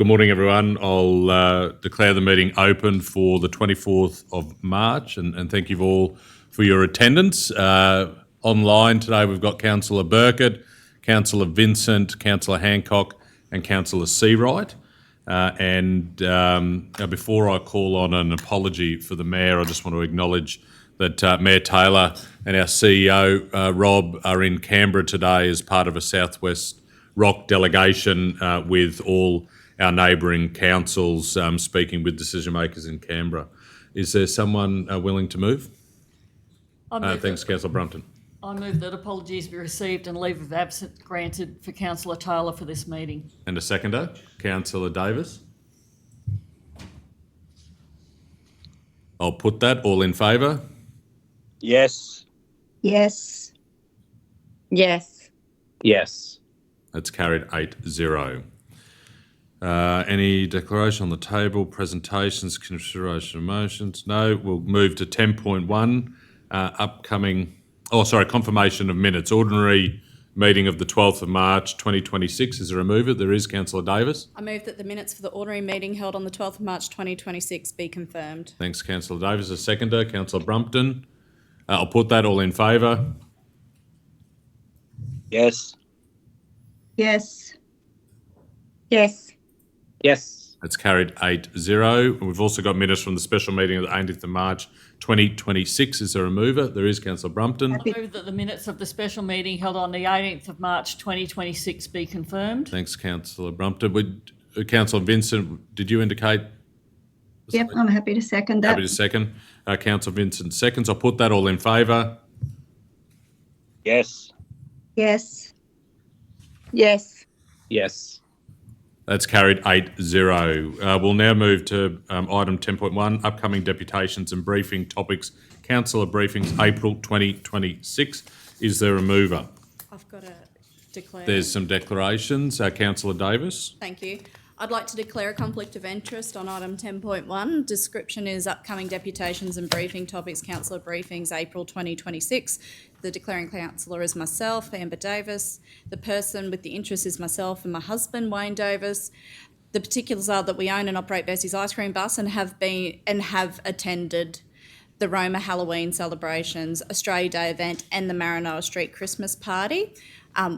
Good morning, everyone. I'll declare the meeting open for the 24th of March, and thank you all for your attendance. Online today we've got Councillor Burkett, Councillor Vincent, Councillor Hancock and Councillor Seawright. Before I call on an apology for the Mayor, I just want to acknowledge that Mayor Taylor and our CEO, Rob, are in Canberra today as part of a Southwest Rock delegation with all our neighbouring councils speaking with decision makers in Canberra. Is there someone willing to move? Thanks, Councillor Brumpton. I move that apologies be received and leave of absence granted for Councillor Taylor for this meeting. And a seconder, Councillor Davis. I'll put that. All in favour? Yes. Yes. Yes. Yes. That's carried 8-0. Any declaration on the table, presentations, consideration of motions? No. We'll move to 10.1, confirmation of minutes. Ordinary meeting of the 12th of March 2026. Is there a mover? There is. Councillor Davis. I move that the minutes for the ordinary meeting held on the 12th of March 2026 be confirmed. Thanks, Councillor Davis. A seconder, Councillor Brumpton. I'll put that. All in favour? Yes. Yes. Yes. Yes. That's carried 8-0. And we've also got minutes from the special meeting of the 18th of March 2026. Is there a mover? There is. Councillor Brumpton. I move that the minutes of the special meeting held on the 18th of March 2026 be confirmed. Thanks, Councillor Brumpton. Councillor Vincent, did you indicate? Yep, I'm happy to second that. Happy to second. Councillor Vincent seconds. I'll put that. All in favour? Yes. Yes. Yes. Yes. That's carried 8-0. We'll now move to item 10.1, upcoming deputations and briefing topics. Councillor briefings, April 2026. Is there a mover? I've got to declare. There's some declarations. Councillor Davis. Thank you. I'd like to declare a conflict of interest on item 10.1. Description is upcoming deputations and briefing topics, councillor briefings, April 2026. The declaring councillor is myself, Amber Davis. The person with the interest is myself and my husband, Wayne Davis. The particulars are that we own and operate Bessie's Ice Cream Bus and have attended the Roma Halloween celebrations, Australia Day event and the Maranoa Street Christmas party,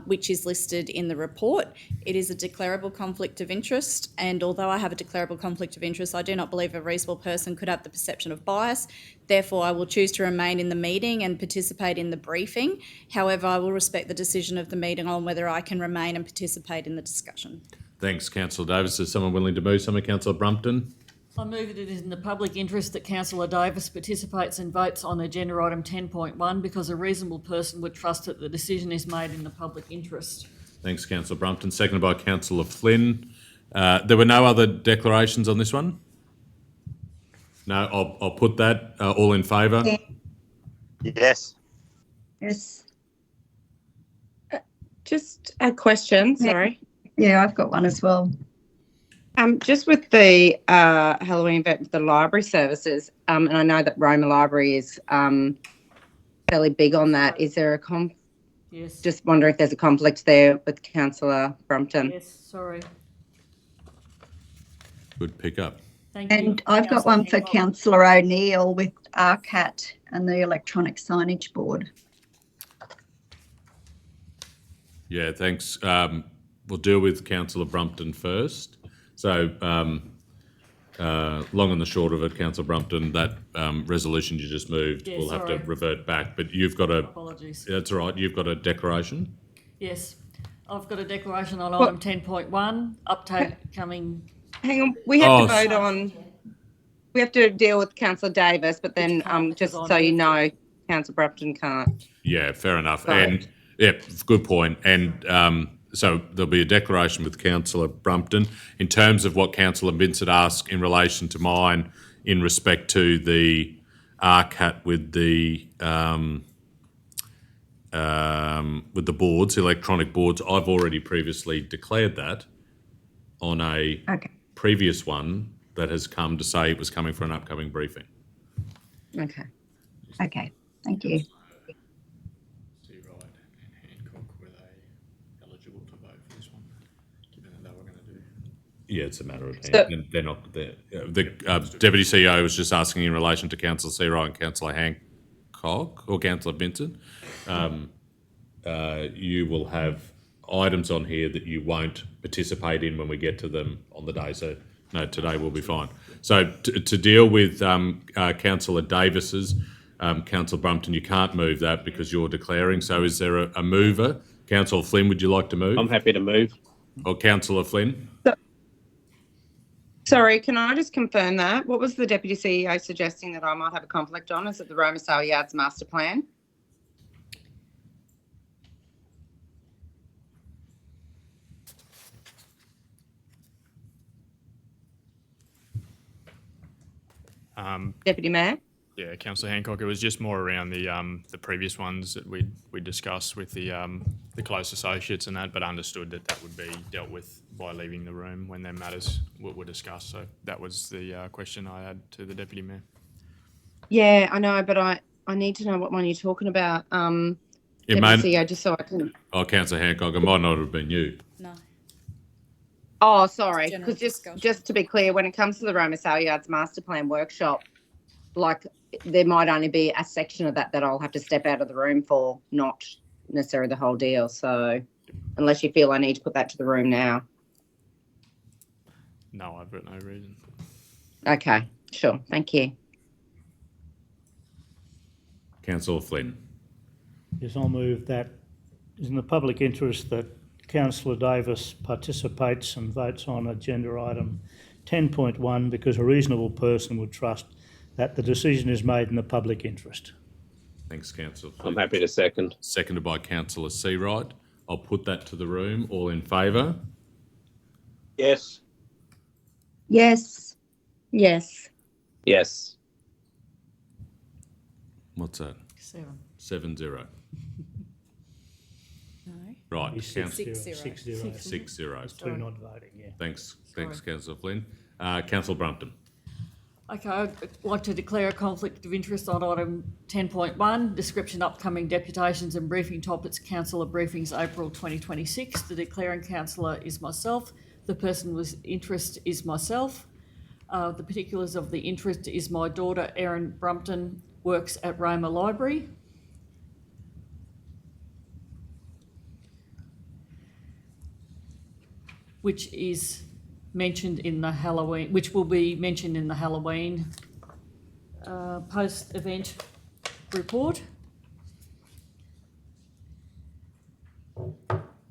which is listed in the report. It is a declarable conflict of interest, and although I have a declarable conflict of interest, I do not believe a reasonable person could have the perception of bias. Therefore, I will choose to remain in the meeting and participate in the briefing. However, I will respect the decision of the meeting on whether I can remain and participate in the discussion. Thanks, Councillor Davis. Is someone willing to move something? Councillor Brumpton. I move that it is in the public interest that Councillor Davis participates and votes on agenda item 10.1 because a reasonable person would trust that the decision is made in the public interest. Thanks, Councillor Brumpton. Seconded by Councillor Flynn. There were no other declarations on this one? No, I'll put that. All in favour? Yes. Yes. Just a question, sorry. Yeah, I've got one as well. Just with the Halloween event with the library services, and I know that Roma Library is fairly big on that. Is there a Yes. Just wonder if there's a conflict there with Councillor Brumpton. Yes, sorry. Good pick up. Thank you. And I've got one for Councillor O'Neill with RCAT and the electronic signage board. Yeah, thanks. We'll deal with Councillor Brumpton first. So, long and the short of it, Councillor Brumpton, that resolution you just moved, Yeah, we'll have sorry. to revert back. But you've got a... Apologies. That's all right. You've got a declaration? Yes. I've got a declaration on item 10.1, upcoming... Hang on, we have to vote on. We have to deal with Councillor Davis, but then just so you know, Councillor Brumpton can't. Yeah, fair enough. Sorry. And, yeah, good point. And so there'll be a declaration with Councillor Brumpton. In terms of what Councillor Vincent asked in relation to mine in respect to the RCAT with the boards, electronic boards, I've already previously declared that on a previous one that has come to say it was coming for an upcoming briefing. Okay. Okay, thank you. Seawright and Hancock, were they eligible to vote for this one, given that they were going to do? Yeah, it's a matter of So- they're not there. The Deputy CEO was just asking in relation to Councillor Seawright and Councillor Hancock or Councillor Vincent. You will have items on here that you won't participate in when we get to them on the day. So no, today will be fine. So to deal with Councillor Davis's, Councillor Brumpton, you can't move that because you're declaring. So is there a mover? Councillor Flynn, would you like to move? I'm happy to move. Or Councillor Flynn? Sorry, can I just confirm that? What was the Deputy CEO suggesting that I might have a conflict on? Is it the Roma Sale Yards Master Plan? Deputy Mayor? Yeah, Councillor Hancock, it was just more around the previous ones that we discussed with the close associates and that, but understood that that would be dealt with by leaving the room when their matters were discussed. So that was the question I had to the Deputy Mayor. Yeah, I know, but I need to know what one you're talking about. It Deputy may, CEO, just so I can... oh, Councillor Hancock, it might not have been you. No. Oh, sorry, General because discussion. just to be clear, when it comes to the Roma Sale Yards Master Plan workshop, like there might only be a section of that I'll have to step out of the room for, not necessarily the whole deal. So unless you feel I need to put that to the room now. No, I've got no reason. Okay, sure. Thank you. Councillor Flynn. Yes, I'll move that is in the public interest that Councillor Davis participates and votes on agenda item 10.1 because a reasonable person would trust that the decision is made in the public interest. Thanks, Councillor I'm Flynn. happy to second. Seconded by Councillor Seawright. I'll put that to the room. All in favour? Yes. Yes. Yes. Yes. What's that? 7. 7-0. No. Right, It's Councillor 6-0. 6-0. Two not voting, yeah. Thanks, Sorry. Councillor Flynn. Councillor Brumpton. Okay, I'd like to declare a conflict of interest on item 10.1, description upcoming deputations and briefing topics, councillor briefings April 2026. The declaring councillor is myself. The person with interest is myself. The particulars of the interest is my daughter, Erin Brumpton, works at Roma Library. Which is mentioned in the Halloween, which will be mentioned in the Halloween post-event report.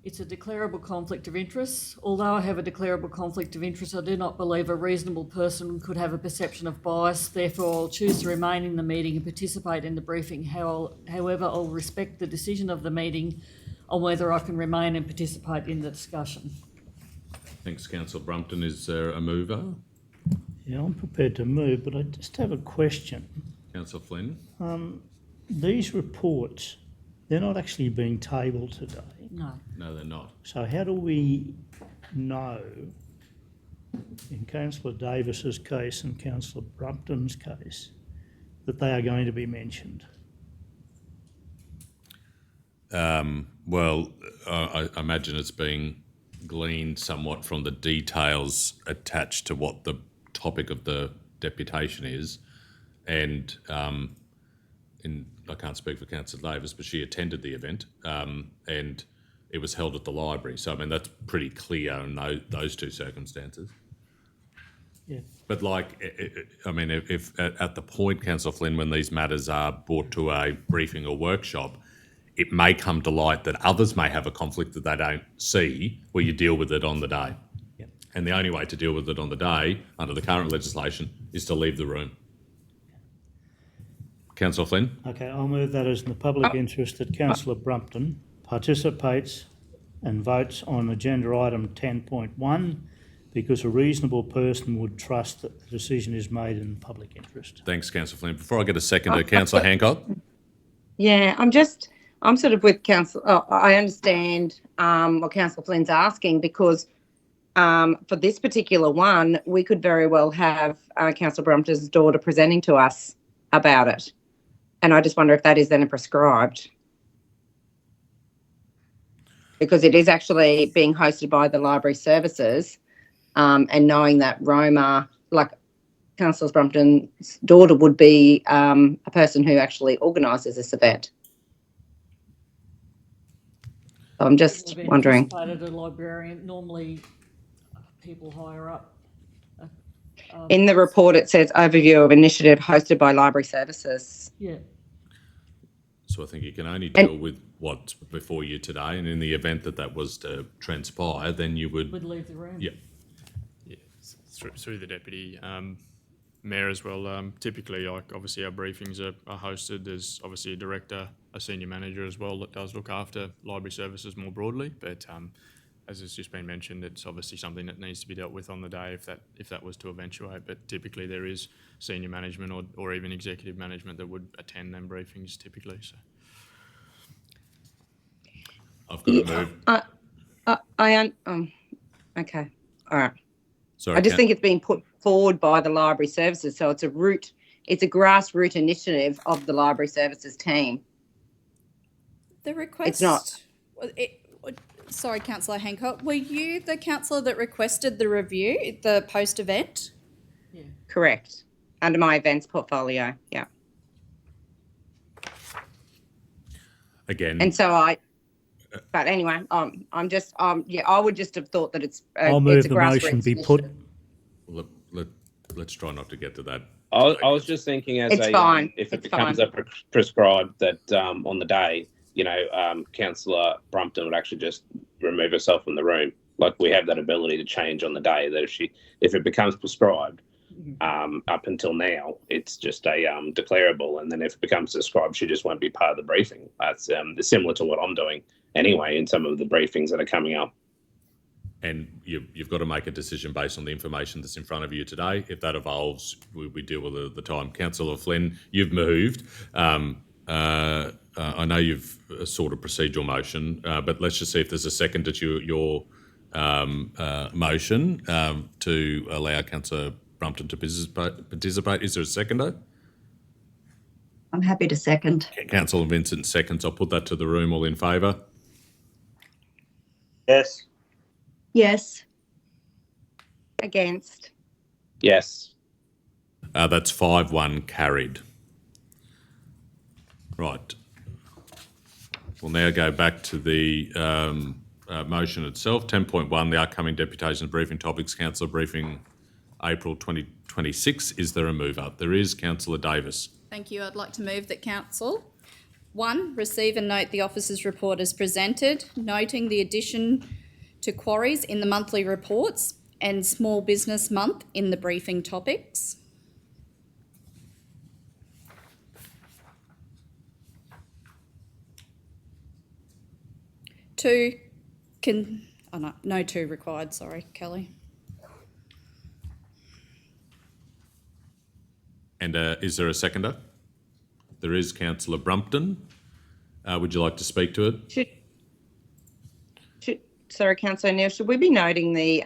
It's a declarable conflict of interest. Although I have a declarable conflict of interest, I do not believe a reasonable person could have a perception of bias. Therefore, I'll choose to remain in the meeting and participate in the briefing. However, I'll respect the decision of the meeting on whether I can remain and participate in the discussion. Thanks, Councillor Brumpton. Is there a mover? Yeah, I'm prepared to move, but I just have a question. Councillor Flynn. These reports, they're not actually being tabled today. No. No, they're not. So how do we know in Councillor Davis's case and Councillor Brumpton's case that they are going to be mentioned? Well, I imagine it's being gleaned somewhat from the details attached to what the topic of the deputation is. And I can't speak for Councillor Davis, but she attended the event and it was held at the library. So, I mean, that's pretty clear in those two circumstances. Yeah. But if at the point, Councillor Flynn, when these matters are brought to a briefing or workshop, it may come to light that others may have a conflict that they don't see where you deal with it on the day. Yep. And the only way to deal with it on the day, under the current legislation, is to leave the room. Councillor Flynn? Okay, I'll move that as in the public interest that Councillor Brumpton participates and votes on agenda item 10.1 because a reasonable person would trust that the decision is made in the public interest. Thanks, Councillor Flynn. Before I get a seconder, Councillor Hancock? Yeah, I'm sort of with Council. I understand what Councillor Flynn's asking because for this particular one, we could very well have Councillor Brumpton's daughter presenting to us about it. And I just wonder if that is then prescribed. Because it is actually being hosted by the library services and knowing that Roma, like Councillor Brumpton's daughter, would be a person who actually organises this event. So I'm just Event wondering. participated a librarian, normally people higher up. In the report, it says overview of initiative hosted by Library Services. Yeah, So I think you can only deal with what's before you today, and in the event that that was to transpire, then you would. would leave the room. Yeah. Yeah, through the deputy mayor as well. Typically, like obviously our briefings are hosted. There's obviously a director, a senior manager as well that does look after library services more broadly. But as has just been mentioned, it's obviously something that needs to be dealt with on the day if that was to eventuate. But typically there is senior management or even executive management that would attend them briefings typically. So I've got to move. Okay, all right. Sorry, I just think it's been put forward by the Library Services, so it's a grassroots initiative of the Library Services team. The request. It's not. Sorry, Councillor Hancock. Were you the councillor that requested the review, the post-event? Yeah. Correct. Under my events portfolio, yeah. again. And so but anyway, I'm just, yeah, I would just have thought that it's I'll it's move a the motion grassroots be put. initiative. Let's try not to get to that. I was just thinking as It's fine. if it It's becomes fine. prescribed that on the day, Councillor Brumpton would actually just remove herself from the room. Like we have that ability to change on the day. That if it becomes prescribed, up until now, it's just a declarable, and then if it becomes prescribed, she just won't be part of the briefing. That's similar to what I'm doing anyway in some of the briefings that are coming up. And you've got to make a decision based on the information that's in front of you today. If that evolves, we deal with it at the time. Councillor Flynn, you've moved. I know you've sought a procedural motion, but let's just see if there's a second to your motion to allow Councillor Brumpton to participate. Is there a seconder? I'm happy to second. Councillor Vincent seconds. I'll put that to the room. All in favour? Yes. Yes. Against. Yes. That's 5-1 carried. Right. We'll now go back to the motion itself. 10.1, the upcoming deputation briefing topics, councillor briefing April 2026. Is there a mover? There is. Councillor Davis. Thank you. I'd like to move that council 1, receive and note the officer's report as presented, noting the addition to quarries in the monthly reports and small business month in the briefing topics. 2, no 2 required, sorry, Kelly. And is there a seconder? There is. Councillor Brumpton. Would you like to speak to it? Sorry, Councillor Neil, should we be noting the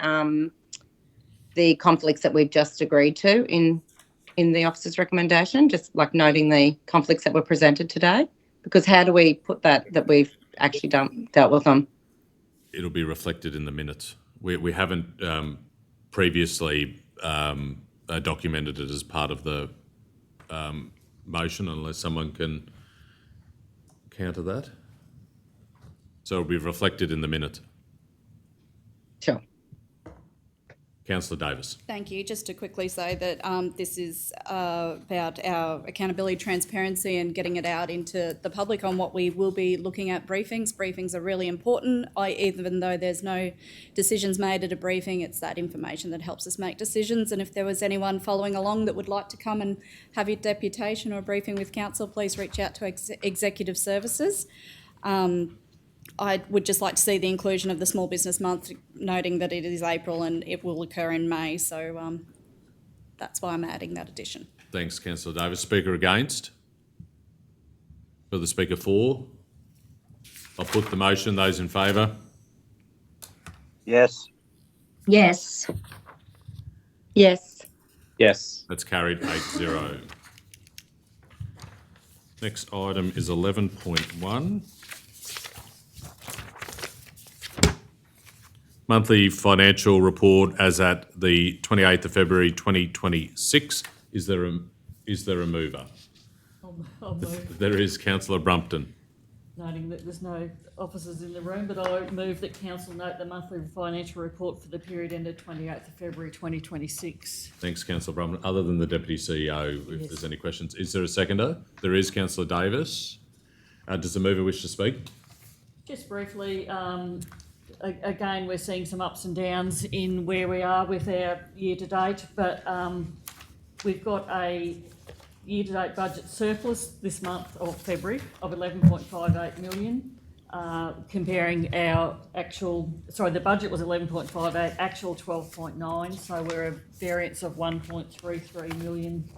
conflicts that we've just agreed to in the officer's recommendation? Just like noting the conflicts that were presented today? Because how do we put that we've actually dealt with them? It'll be reflected in the minutes. We haven't previously documented it as part of the motion, unless someone can counter that. So it'll be reflected in the minute. Sure. Councillor Davis. Thank you. Just to quickly say that this is about our accountability, transparency and getting it out into the public on what we will be looking at briefings. Briefings are really important. Even though there's no decisions made at a briefing, it's that information that helps us make decisions. And if there was anyone following along that would like to come and have a deputation or a briefing with council, please reach out to Executive Services. I would just like to see the inclusion of the Small Business Month, noting that it is April and it will occur in May. So that's why I'm adding that addition. Thanks, Councillor Davis. Speaker against? For the speaker for? I'll put the motion. Those in favour? Yes. Yes. Yes. Yes. That's carried 8-0. Next item is 11.1. Monthly financial report as at the 28th of February 2026. Is there a mover? I'll move, There is. Councillor Brumpton. noting that there's no officers in the room, but I move that council note the monthly financial report for the period ended 28th of February 2026. Thanks, Councillor Brumpton. Other than the Deputy CEO, if Yes. there's any questions. Is there a seconder? There is. Councillor Davis. Does the mover wish to speak? Just briefly, again, we're seeing some ups and downs in where we are with our year-to-date, but we've got a year-to-date budget surplus this month of February of 11.58 million, comparing our actual, the budget was 11.58, actual 12.9, so we're a variance of 1.33 million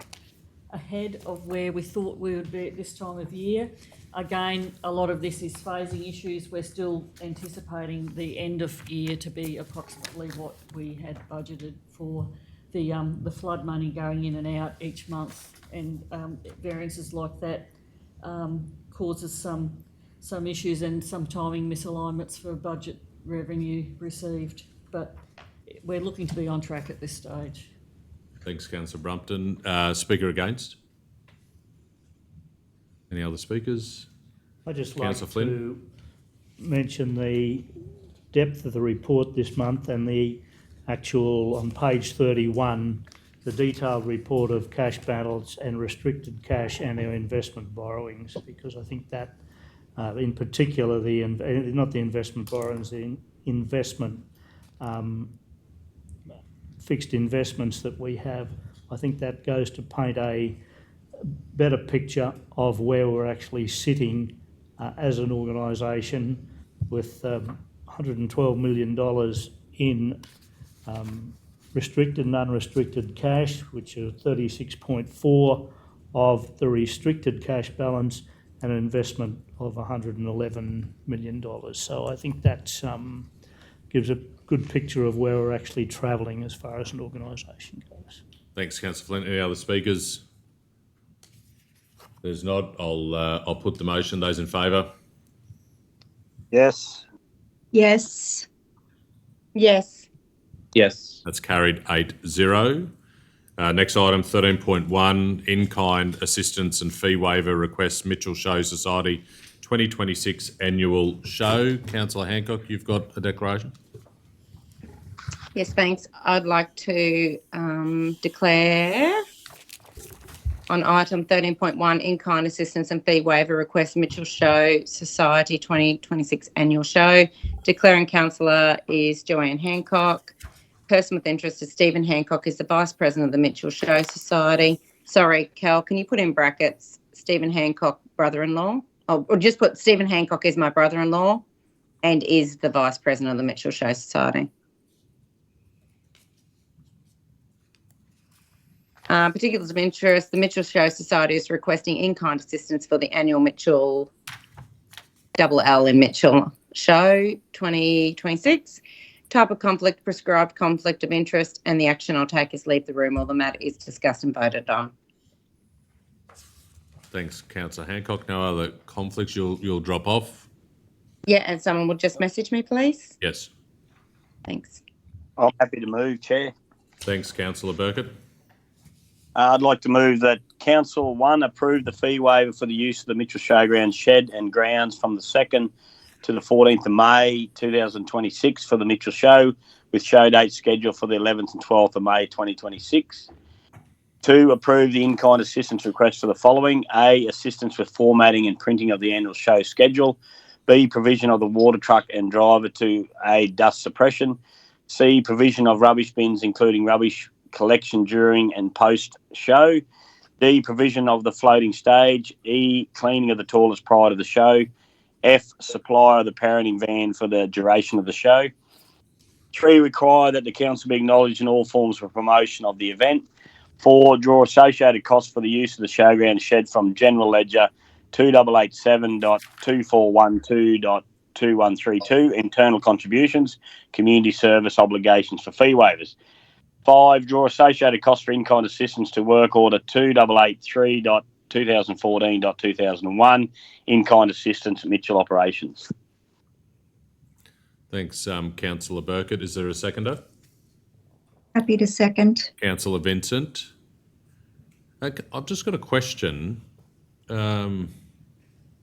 ahead of where we thought we would be at this time of year. Again, a lot of this is phasing issues. We're still anticipating the end of year to be approximately what we had budgeted for the flood money going in and out each month, and variances like that causes some issues and some timing misalignments for budget revenue received. But we're looking to be on track at this stage. Thanks, Councillor Brumpton. Speaker against? Any other speakers? I'd just like Councillor Flynn. to mention the depth of the report this month and the actual, on page 31, the detailed report of cash balance and restricted cash and our investment borrowings, because I think that, in particular, not the investment borrowings, the investment, fixed investments that we have, I think that goes to paint a better picture of where we're actually sitting as an organisation, with $112 million in restricted and unrestricted cash, which are 36.4 of the restricted cash balance, and an investment of $111 million. So I think that gives a good picture of where we're actually travelling as far as an organisation goes. Thanks, Councillor Flynn. Any other speakers? There's not. I'll put the motion. Those in favour? Yes. Yes. Yes. Yes. That's carried 8-0. Next item, 13.1, in-kind assistance and fee waiver requests, Mitchell Show Society 2026 annual show. Councillor Hancock, you've got a declaration? Yes, thanks. I'd like to declare on item 13.1, in-kind assistance and fee waiver request, Mitchell Show Society 2026 annual show. Declaring councillor is Joanne Hancock. Person with interest is Stephen Hancock, is the Vice President of the Mitchell Show Society. Sorry, Cal, can you put in brackets Stephen Hancock, brother-in-law? Or just put Stephen Hancock is my brother-in-law and is the Vice President of the Mitchell Show Society. Particulars of interest, the Mitchell Show Society is requesting in-kind assistance for the annual Mitchell L in Mitchell Show 2026. Type of conflict, prescribed conflict of interest, and the action I'll take is leave the room or the matter is discussed and voted on. Thanks, Councillor Hancock. No other conflicts. You'll drop off? Yeah, and someone would just message me, please. Yes. Thanks. I'm happy to move, Chair. Thanks, Councillor Burkett. I'd like to move that Council 1 approve the fee waiver for the use of the Mitchell Showground shed and grounds from the 2nd to the 14th of May 2026 for the Mitchell Show, with show dates scheduled for the 11th and 12th of May 2026. 2, approve the in-kind assistance request for the following. A, assistance with formatting and printing of the annual show schedule. B, provision of the water truck and driver to aid dust suppression. C, provision of rubbish bins, including rubbish collection during and post-show. D, provision of the floating stage. E, cleaning of the toilets prior to the show. F, supply of the parenting van for the duration of the show. 3, require that the council be acknowledged in all forms of promotion of the event. 4, draw associated costs for the use of the showground shed from General Ledger 2887.2412.2132, internal contributions, community service obligations for fee waivers. 5, draw associated costs for in-kind assistance to work order 2883.2014.2001, in-kind assistance Mitchell operations. Thanks, Councillor Burkett. Is there a seconder? Happy to second. Councillor Vincent. I've just got a question. Would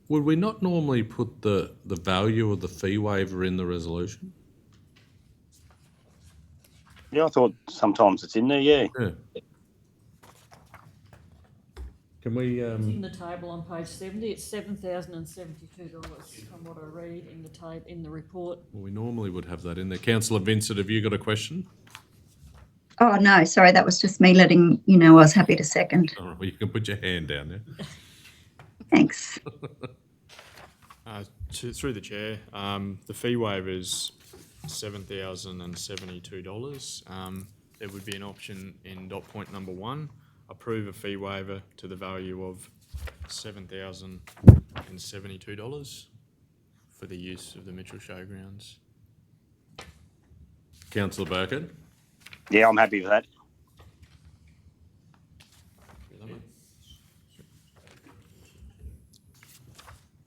we not normally put the value of the fee waiver in the resolution? Yeah, I thought sometimes it's in there, yeah. Yeah. Can we, In the table on page 70, it's $7,072 from what I read in the report. well, we normally would have that in there. Councillor Vincent, have you got a question? Oh, no, sorry, that was just me letting you know I was happy to second. All right, well, you can put your hand down there. Thanks. Through the chair, the fee waiver is $7,072. There would be an option in dot point number 1, approve a fee waiver to the value of $7,072 for the use of the Mitchell Showgrounds. Councillor Burkett? Yeah, I'm happy with that.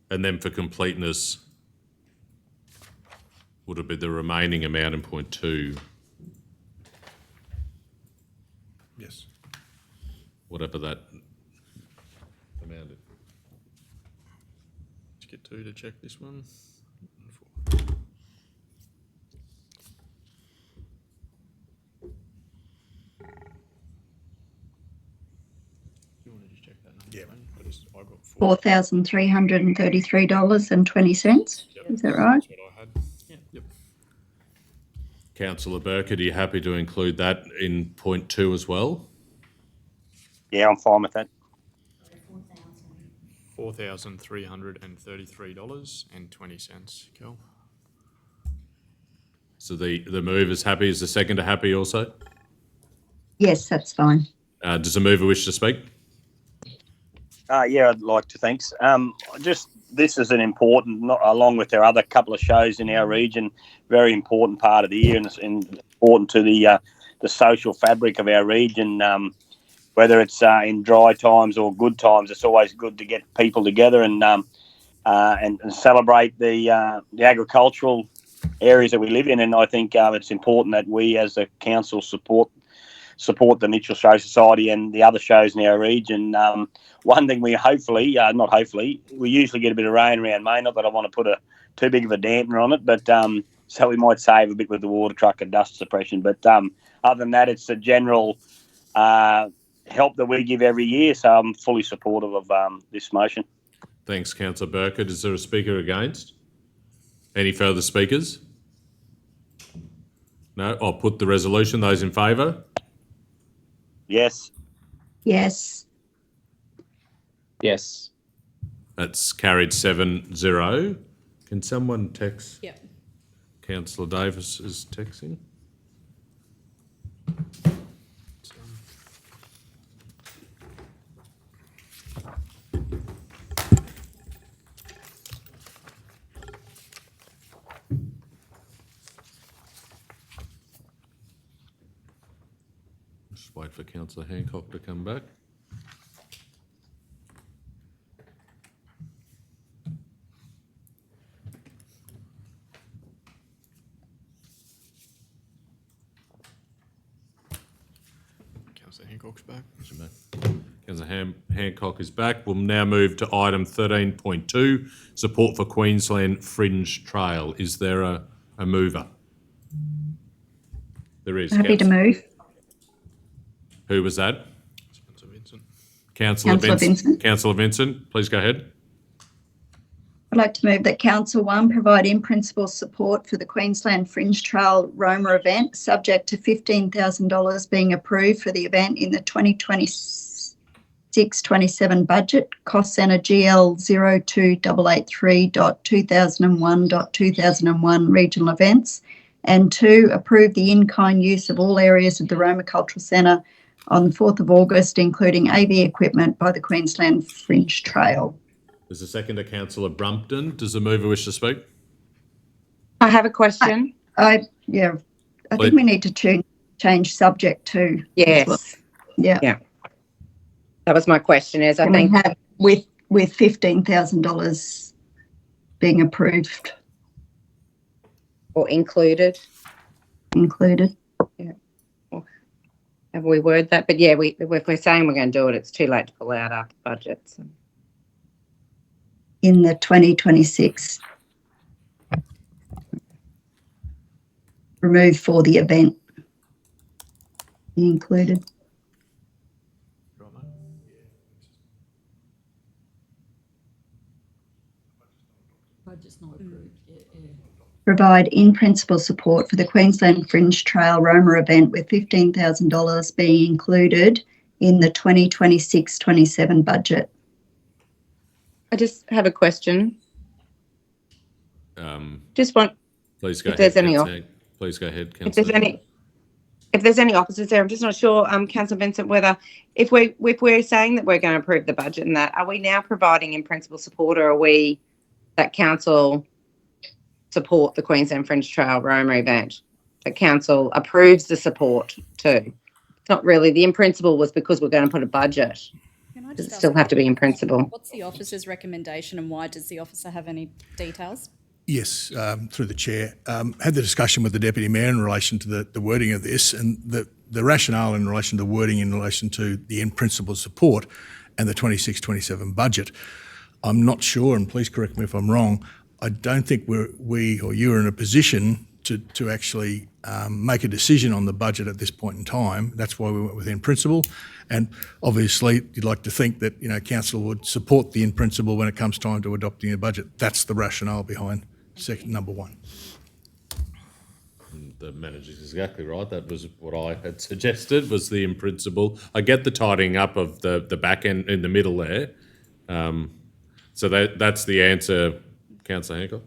And then for completeness, would it be the remaining amount in point 2? Yes. Whatever that amount is. Let's get 2 to check this one. You want to just check that number? Yeah. I got 4. $4,333.20. Is that right? That's what I had. Yep. Councillor Burkett, are you happy to include that in point 2 as well? Yeah, I'm fine with that. $4,333.20, Kel. So the mover is happy. Is the seconder happy also? Yes, that's fine. Does the mover wish to speak? Yeah, I'd like to. Thanks. This is an important, along with our other couple of shows in our region, very important part of the year, and it's important to the social fabric of our region. Whether it's in dry times or good times, it's always good to get people together and celebrate the agricultural areas that we live in. And I think it's important that we, as a council, support the Mitchell Show Society and the other shows in our region. One thing we we usually get a bit of rain around May. Not that I want to put too big of a dampener on it, but so we might save a bit with the water truck and dust suppression. But other than that, it's a general help that we give every year. So I'm fully supportive of this motion. Thanks, Councillor Burkett. Is there a speaker against? Any further speakers? No? I'll put the resolution. Those in favour? Yes. Yes. Yes. That's carried 7-0. Can someone text? Yep. Councillor Davis is texting. Just wait for Councillor Hancock to come back. Councillor Hancock's back. Councillor Hancock is back. We'll now move to item 13.2, support for Queensland Fringe Trail. Is there a mover? There is. Happy to move. Who was that? Councillor Vincent. Councillor Councillor Vincent. Councillor Vincent, please go ahead. I'd like to move that Council 1 provide in principle support for the Queensland Fringe Trail Roma event, subject to $15,000 being approved for the event in the 2026-27 budget. Cost Centre GL 02883.2001.2001 regional events. And 2, approve the in-kind use of all areas of the Roma Cultural Centre on the 4th of August, including AV equipment by the Queensland Fringe Trail. There's a second to Councillor Brumpton. Does the mover wish to speak? I have a question. I think we need to change subject to. Yes. Well. Yeah. That was my question. I And think we have with $15,000 being approved. or included. included. Have we worded that? But yeah, if we're saying we're going to do it, it's too late to pull out after budget. So. In the 2026. Remove for the event. Be included. Budget's not approved. Yeah. Provide in-principle support for the Queensland Fringe Trail Roma event with $15,000 being included in the 2026-27 budget. I just have a question. Just want. Please go If ahead. there's any Please go ahead, If Councillor. there's any opposites there, I'm just not sure, Councillor Vincent, whether if we're saying that we're going to approve the budget and that, are we now providing in principle support, or are we that council support the Queensland Fringe Trail Roma event? The council approves the support too. It's not really the in principle was because we're going to put a budget. Can I Does just it still ask have to be in principle? What's the officer's recommendation, and why does the officer have any details? Yes, through the chair. Had the discussion with the Deputy Mayor in relation to the wording of this, and the rationale in relation to the wording in relation to the in-principle support and the 26-27 budget. I'm not sure, and please correct me if I'm wrong, I don't think we or you are in a position to actually make a decision on the budget at this point in time. That's why we went with in-principle. And obviously, you'd like to think that, council would support the in-principle when it comes time to adopting a budget. That's the rationale behind number one. The manager's exactly right. That was what I had suggested, was the in principle. I get the tidying up of the back end in the middle there. So that's the answer, Councillor Hancock.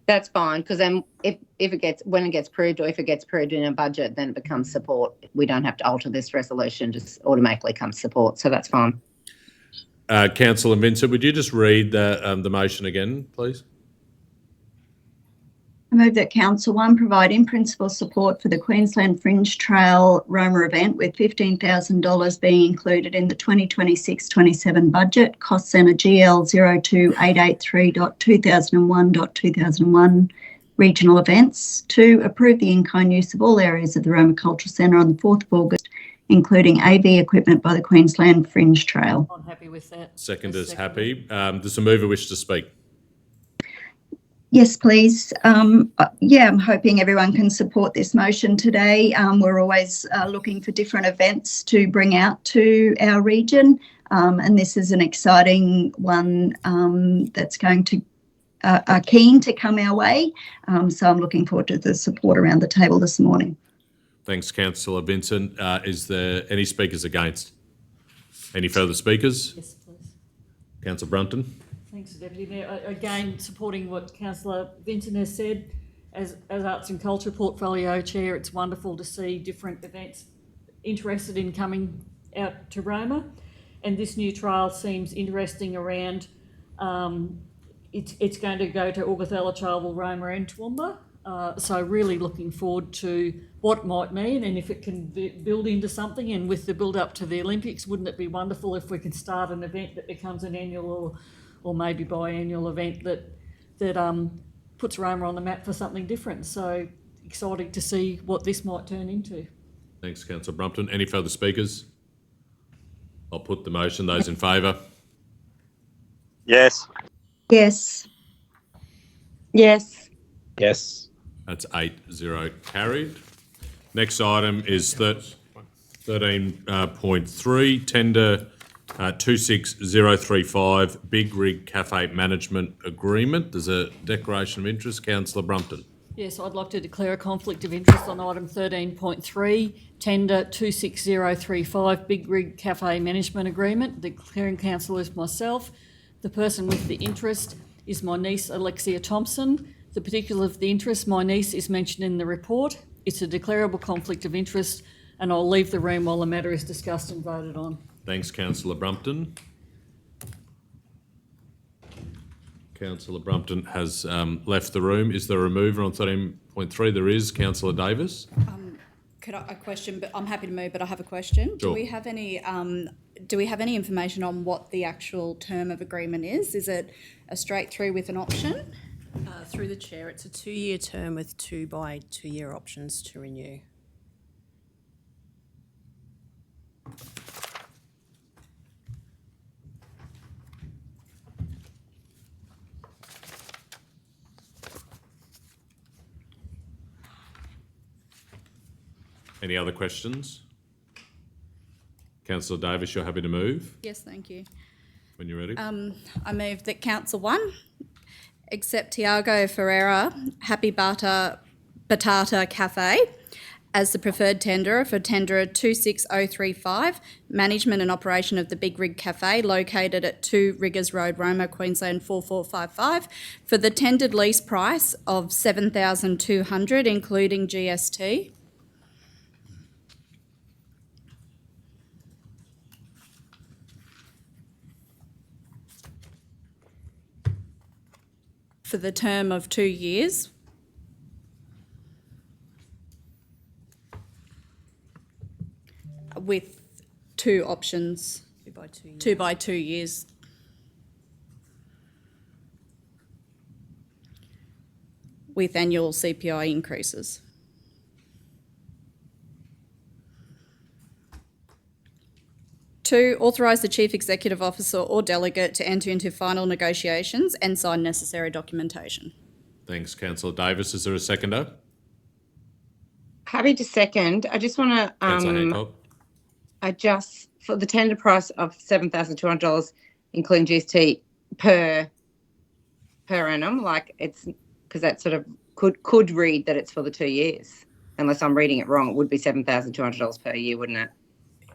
That's fine, because then when it gets approved, or if it gets approved in a budget, then it becomes support. We don't have to alter this resolution; just automatically comes support. So that's fine. Councillor Vincent, would you just read the motion again, please? I move that Council 1 provide in-principle support for the Queensland Fringe Trail Roma event with $15,000 being included in the 2026-27 budget, cost centre GL 02883.2001.2001 regional events. 2, approve the in-kind use of all areas of the Roma Cultural Centre on the 4th of August, including AV equipment by the Queensland Fringe Trail. I'm happy with that. Seconder's happy. Does the mover wish to speak? Yes, please. I'm hoping everyone can support this motion today. We're always looking for different events to bring out to our region, and this is an exciting one that's going to are keen to come our way. So I'm looking forward to the support around the table this morning. Thanks, Councillor Vincent. Is there any speakers against? Any further speakers? Yes, please. Councillor Brunton. Thanks, Deputy Mayor. Again, supporting what Councillor Vincent has said. As Arts and Culture Portfolio Chair, it's wonderful to see different events interested in coming out to Roma. And this new trial seems interesting around, it's going to go to Augathella, Charleville, Roma and Toowoomba. So really looking forward to what it might mean, and if it can build into something. And with the build up to the Olympics, wouldn't it be wonderful if we can start an event that becomes an annual or maybe biannual event that puts Roma on the map for something different. So exciting to see what this might turn into. Thanks, Councillor Brumpton. Any further speakers? I'll put the motion. Those in favour? Yes. Yes. Yes. Yes. That's 8-0 carried. Next item is 13.3, tender 26035, Big Rig Cafe Management Agreement. There's a declaration of interest. Councillor Brumpton. Yes, I'd like to declare a conflict of interest on item 13.3, tender 26035, Big Rig Cafe Management Agreement. The declaring councillor is myself. The person with the interest is my niece, Alexia Thompson. The particular of the interest, my niece, is mentioned in the report. It's a declarable conflict of interest, and I'll leave the room while the matter is discussed and voted on. Thanks, Councillor Brumpton. Councillor Brumpton has left the room. Is there a mover on 13.3? There is. Councillor Davis. A question, but I'm happy to move, but I have a question. Sure. Do we have any information on what the actual term of agreement is? Is it a straight through with an option? Through the chair, it's a 2-year term with 2 by 2-year options to renew. Any other questions? Councillor Davis, you're happy to move Yes, thank you. when you're ready. I move that Council 1 accept Tiago Ferreira Happy Batata Cafe as the preferred tenderer for tenderer 26035, management and operation of the Big Rig Cafe located at 2 Riggers Road, Roma, Queensland 4455, for the tendered lease price of $7,200 including GST. For the term of 2 years. With 2 options. 2 by 2 years. 2 by 2 years. With annual CPI increases. Two, authorise the Chief Executive Officer or delegate to enter into final negotiations and sign necessary documentation. Thanks, Councillor Davis. Is there a seconder? Happy to second. I just want Councillor to Hancock. adjust for the tender price of $7,200, including GST per annum. Like it's because that sort of could read that it's for the 2 years. Unless I'm reading it wrong, it would be $7,200 per year, wouldn't it?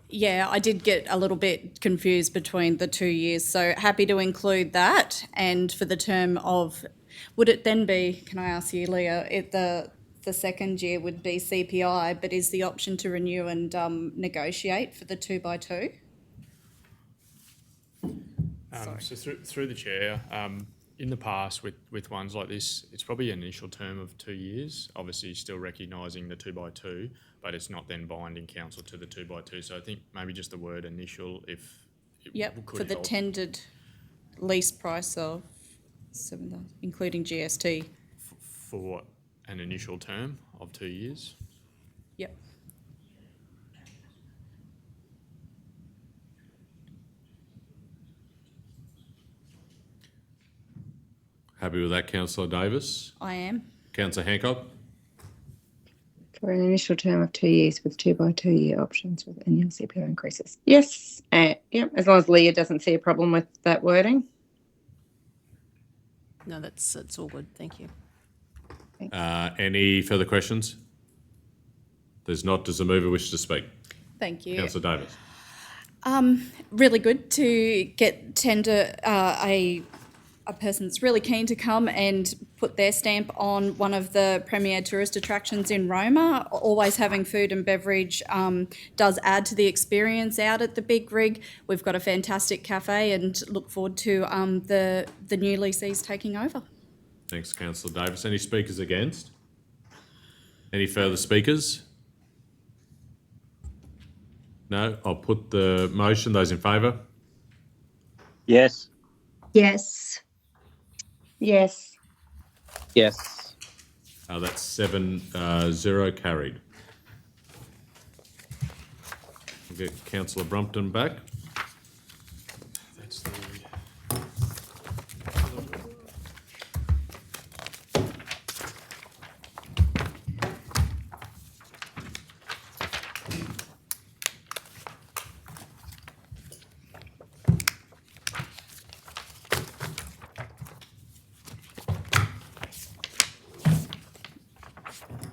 Yeah, I did get a little bit confused between the 2 years, so happy to include that. And for the term of, would it then be, can I ask you, Leah, the second year would be CPI, but is the option to renew and negotiate for the 2 by 2? So through the chair, in the past with ones like this, it's probably an initial term of 2 years, obviously still recognising the 2 by 2, but it's not then binding council to the 2 by 2. So I think maybe just the word initial, if it Yep, could for the help. tendered lease price of $7,000, including GST. For an initial term of 2 years. Yep. Happy with that, Councillor Davis? I am. Councillor Hancock? For an initial term of 2 years with 2 by 2 year options with annual CPI increases. Yes. Yep. As long as Leah doesn't see a problem with that wording. No, that's all good. Thank you. Any further questions? There's not. Does the mover wish to speak? Thank you. Councillor Davis. Really good to get tender a person that's really keen to come and put their stamp on one of the premier tourist attractions in Roma. Always having food and beverage does add to the experience out at the Big Rig. We've got a fantastic cafe and look forward to the new lessees taking over. Thanks, Councillor Davis. Any speakers against? Any further speakers? No? I'll put the motion. Those in favour? Yes. Yes. Yes. Yes. That's 7-0 carried. We'll get Councillor Brumpton back. That's the...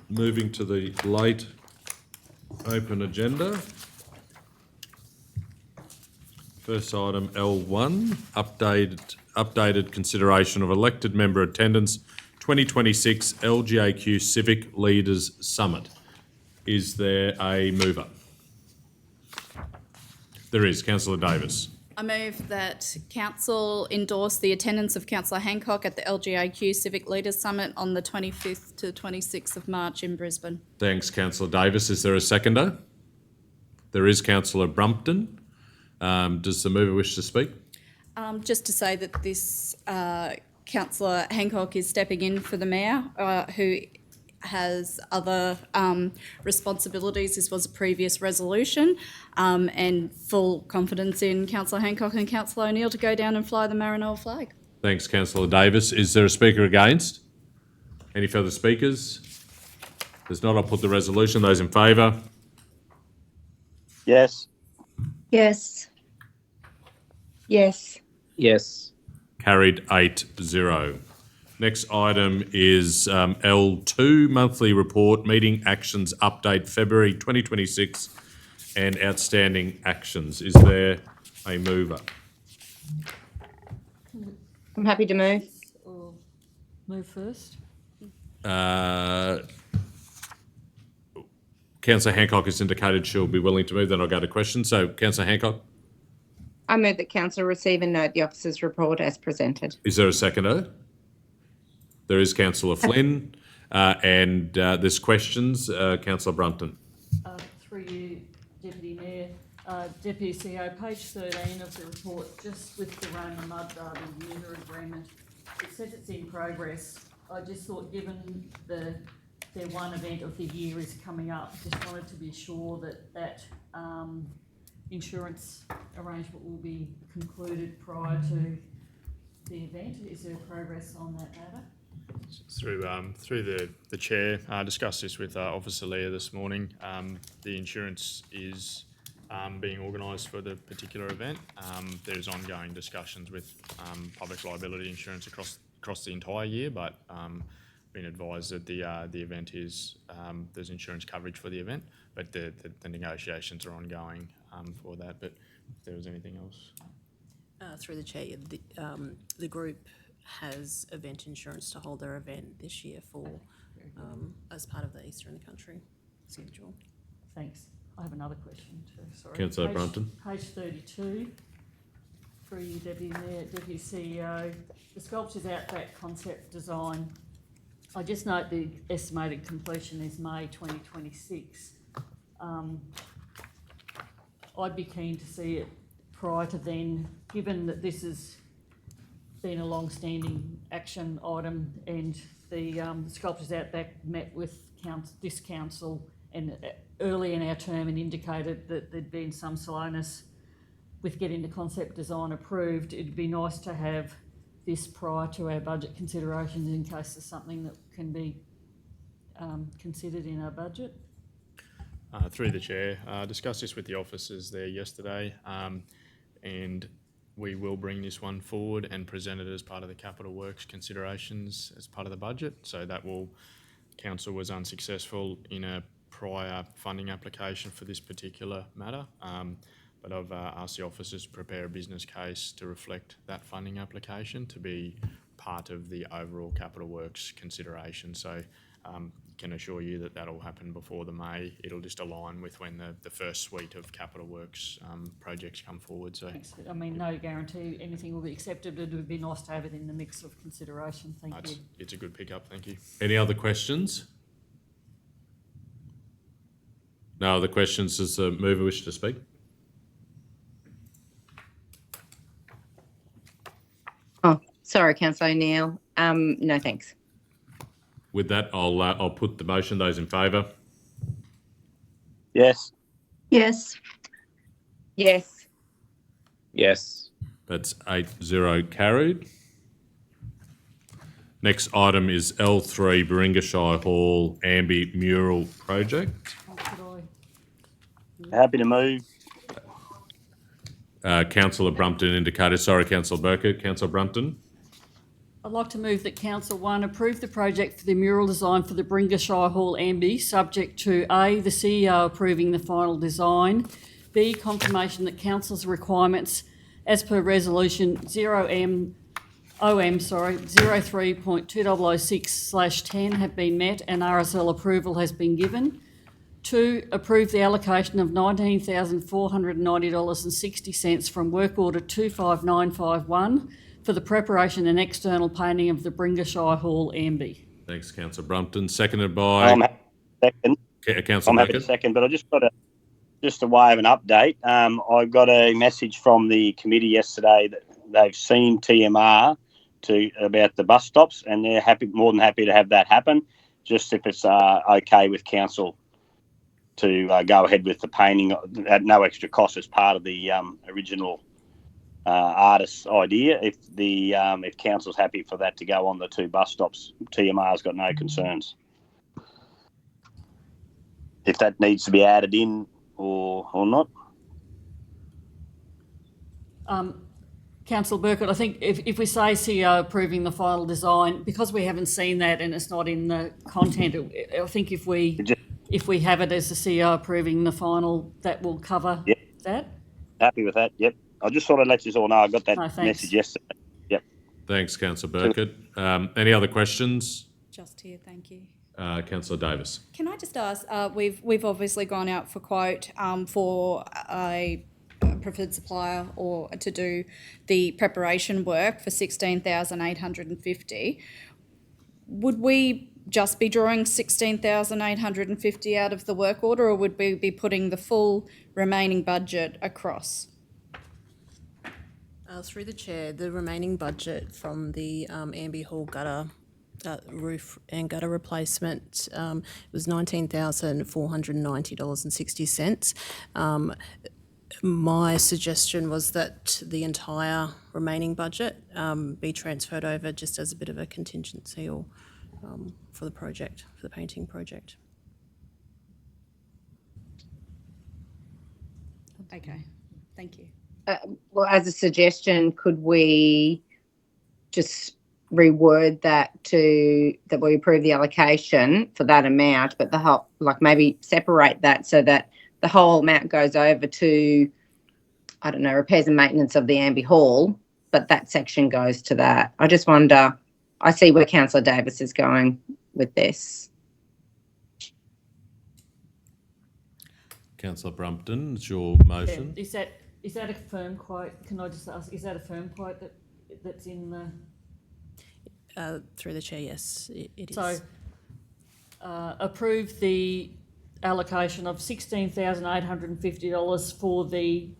Moving to the late open agenda. First item L1, updated consideration of elected member attendance 2026 LGAQ Civic Leaders Summit. Is there a mover? There is. Councillor Davis. I move that Council endorse the attendance of Councillor Hancock at the LGAQ Civic Leaders Summit on the 25th to 26th of March in Brisbane. Thanks, Councillor Davis. Is there a seconder? There is. Councillor Brumpton. Does the mover wish to speak? Just to say that this Councillor Hancock is stepping in for the Mayor, who has other responsibilities. This was a previous resolution, and full confidence in Councillor Hancock and Councillor O'Neill to go down and fly the Maranoa flag. Thanks, Councillor Davis. Is there a speaker against? Any further speakers? There's not. I'll put the resolution. Those in favour? Yes. Yes. Yes. Yes. Carried 8-0. Next item is L2, monthly report, meeting actions update, February 2026, and outstanding actions. Is there a mover? I'm happy to move. Or move first? Councillor Hancock has indicated she'll be willing to move, then I'll go to questions. So, Councillor Hancock, I move that council receive and note the officer's report as presented. is there a seconder? There is Councillor Flynn, and there's questions. Councillor Brumpton. Through you, Deputy Mayor. Deputy CEO, page 13 of the report, just with the Roma mud user agreement, it says it's in progress. I just thought, given their one event of the year is coming up, just wanted to be sure that insurance arrangement will be concluded prior to the event. Is there progress on that matter? Through the chair, discussed this with Officer Leah this morning. The insurance is being organised for the particular event. There's ongoing discussions with public liability insurance across the entire year, but been advised that the event is there's insurance coverage for the event, but the negotiations are ongoing for that. But if there was anything else, Through the chair, the group has event insurance to hold their event this year for as part of the Easter in the Country schedule. Thanks. I have another question too, sorry. Councillor Brumpton. Page 32, through you, Deputy Mayor, Deputy CEO, the Sculptures Outback concept design. I just note the estimated completion is May 2026. I'd be keen to see it prior to then, given that this has been a long-standing action item, and the Sculptures Outback met with this council and early in our term and indicated that there'd been some slowness with getting the concept design approved. It'd be nice to have this prior to our budget considerations in case there's something that can be considered in our budget. through the chair, discussed this with the officers there yesterday, and we will bring this one forward and present it as part of the capital works considerations as part of the budget. So that will, council was unsuccessful in a prior funding application for this particular matter, but I've asked the officers to prepare a business case to reflect that funding application to be part of the overall capital works consideration. So can assure you that that'll happen before the May. It'll just align with when the first suite of capital works projects come forward. So Thanks. I mean, no guarantee anything will be accepted, but it would be nice to have it in the mix of consideration. Thank you. it's a good pickup. Thank you. Any other questions? No other questions. Does the mover wish to speak? Oh, sorry, Councillor O'Neill. No, thanks. With that, I'll put the motion. Those in favour? Yes. Yes. Yes. Yes. That's 8-0 carried. Next item is L3 Baringashi Hall Ambi Mural Project. Happy to move. Councillor Brumpton indicated. Sorry, Councillor Burkett. Councillor Brumpton. I'd like to move that Council 1 approve the project for the mural design for the Baringashi Hall Ambi, subject to A, the CEO approving the final design, B, confirmation that Council's requirements as per resolution 03.2006/10 have been met and RSL approval has been given. 2, approve the allocation of $19,490.60 from work order 25951 for the preparation and external painting of the Baringashi Hall Ambi. Thanks, Councillor Brumpton. Seconded by Councillor I'm happy to Burkett. second, but I just got just a way of an update. I got a message from the committee yesterday that they've seen TMR about the bus stops, and they're more than happy to have that happen. Just if it's okay with council to go ahead with the painting at no extra cost as part of the original artist's idea. If council's happy for that to go on the 2 bus stops, TMR's got no concerns. If that needs to be added in or not. Councillor Burkett, I think if we say CEO approving the final design, because we haven't seen that and it's not in the content, I think if we have it as the CEO approving the final, that will cover that. Happy with that, yep. I just thought I'd let you all know I got that message yesterday. Yep. Thanks, Councillor Burkett. Any other questions? Just here, thank you. Councillor Davis. Can I just ask, we've obviously gone out for quote for a preferred supplier or to do the preparation work for $16,850. Would we just be drawing $16,850 out of the work order, or would we be putting the full remaining budget across? Through the chair, the remaining budget from the Amby Hall gutter roof and gutter replacement was $19,490.60. My suggestion was that the entire remaining budget be transferred over just as a bit of a contingency or for the project, for the painting project. Okay, thank you. Well, as a suggestion, could we just reword that that we approve the allocation for that amount, but the whole, like maybe separate that so that the whole amount goes over to, I don't know, repairs and maintenance of the Amby Hall, but that section goes to that. I just wonder, I see where Councillor Davis is going with this. Councillor Brumpton, it's your motion. Is that a firm quote? Can I just ask, is that a firm quote that's in the... Through the chair, yes, it is. So approve the allocation of $16,850 for the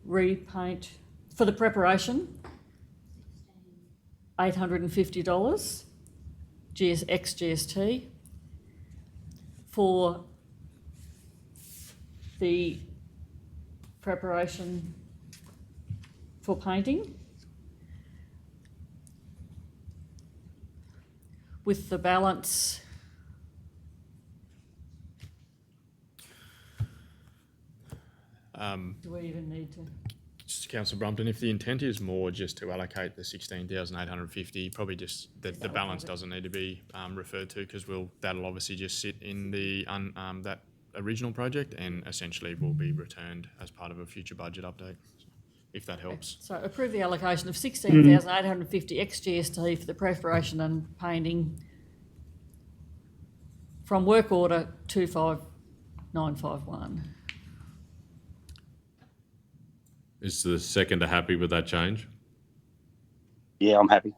repaint, for the preparation, $850 ex-GST, for the preparation for painting, with the balance do we even need to? Councillor Brumpton, if the intent is more just to allocate the 16,850, probably just the balance doesn't need to be referred to, because that'll obviously just sit in the that original project and essentially will be returned as part of a future budget update, if that helps. So approve the allocation of 16,850 ex-GST for the preparation and painting from work order 25951. Is the seconder happy with that change? Yeah, I'm happy.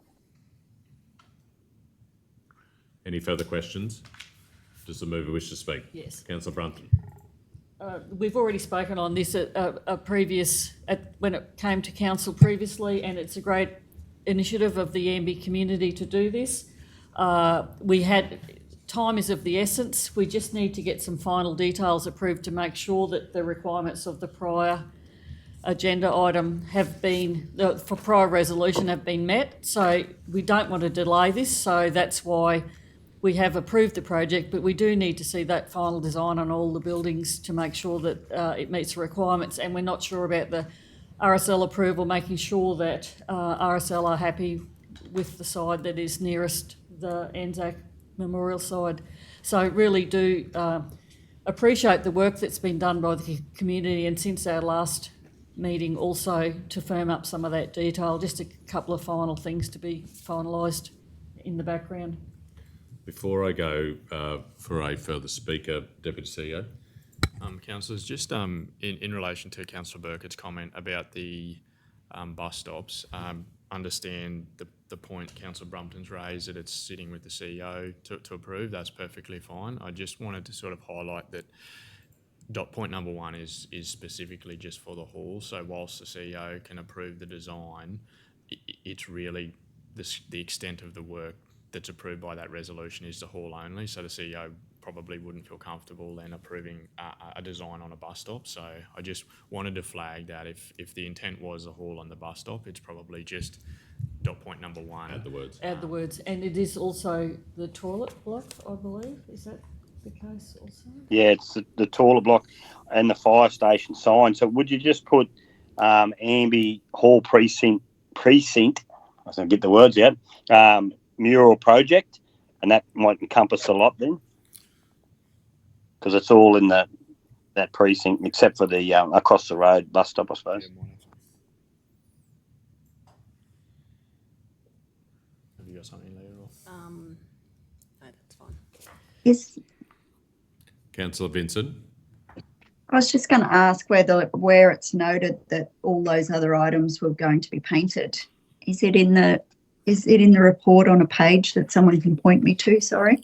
Any further questions? Does the mover wish to speak? Yes. Councillor Brumpton. We've already spoken on this at when it came to council previously, and it's a great initiative of the Amby community to do this. Time is of the essence. We just need to get some final details approved to make sure that the requirements of the prior agenda item for prior resolution have been met. So we don't want to delay this. So that's why we have approved the project, but we do need to see that final design on all the buildings to make sure that it meets the requirements. And we're not sure about the RSL approval, making sure that RSL are happy with the side that is nearest the Anzac Memorial side. So really do appreciate the work that's been done by the community, and since our last meeting also to firm up some of that detail, just a couple of final things to be finalised in the background. Before I go for a further speaker, Deputy CEO. Councillors, just in relation to Councillor Burkett's comment about the bus stops, understand the point Councillor Brumpton's raised that it's sitting with the CEO to approve. That's perfectly fine. I just wanted to sort of highlight that point number 1 is specifically just for the hall. So whilst the CEO can approve the design, it's really the extent of the work that's approved by that resolution is the hall only. So the CEO probably wouldn't feel comfortable then approving a design on a bus stop. So I just wanted to flag that if the intent was a hall on the bus stop, it's probably just dot point number 1. Add the words. Add the words, and it is also the toilet block, I believe. Is that the case also? Yeah, it's the toilet block and the fire station sign. So would you just put Amby Hall Precinct, I can't get the words out, mural project, and that might encompass a lot then? Because it's all in that precinct, except for the across the road bus stop, I suppose. Have you got something there? No, that's fine. Yes, Councillor Vincent. I was just going to ask where it's noted that all those other items were going to be painted. Is it in the report on a page that someone can point me to? Sorry.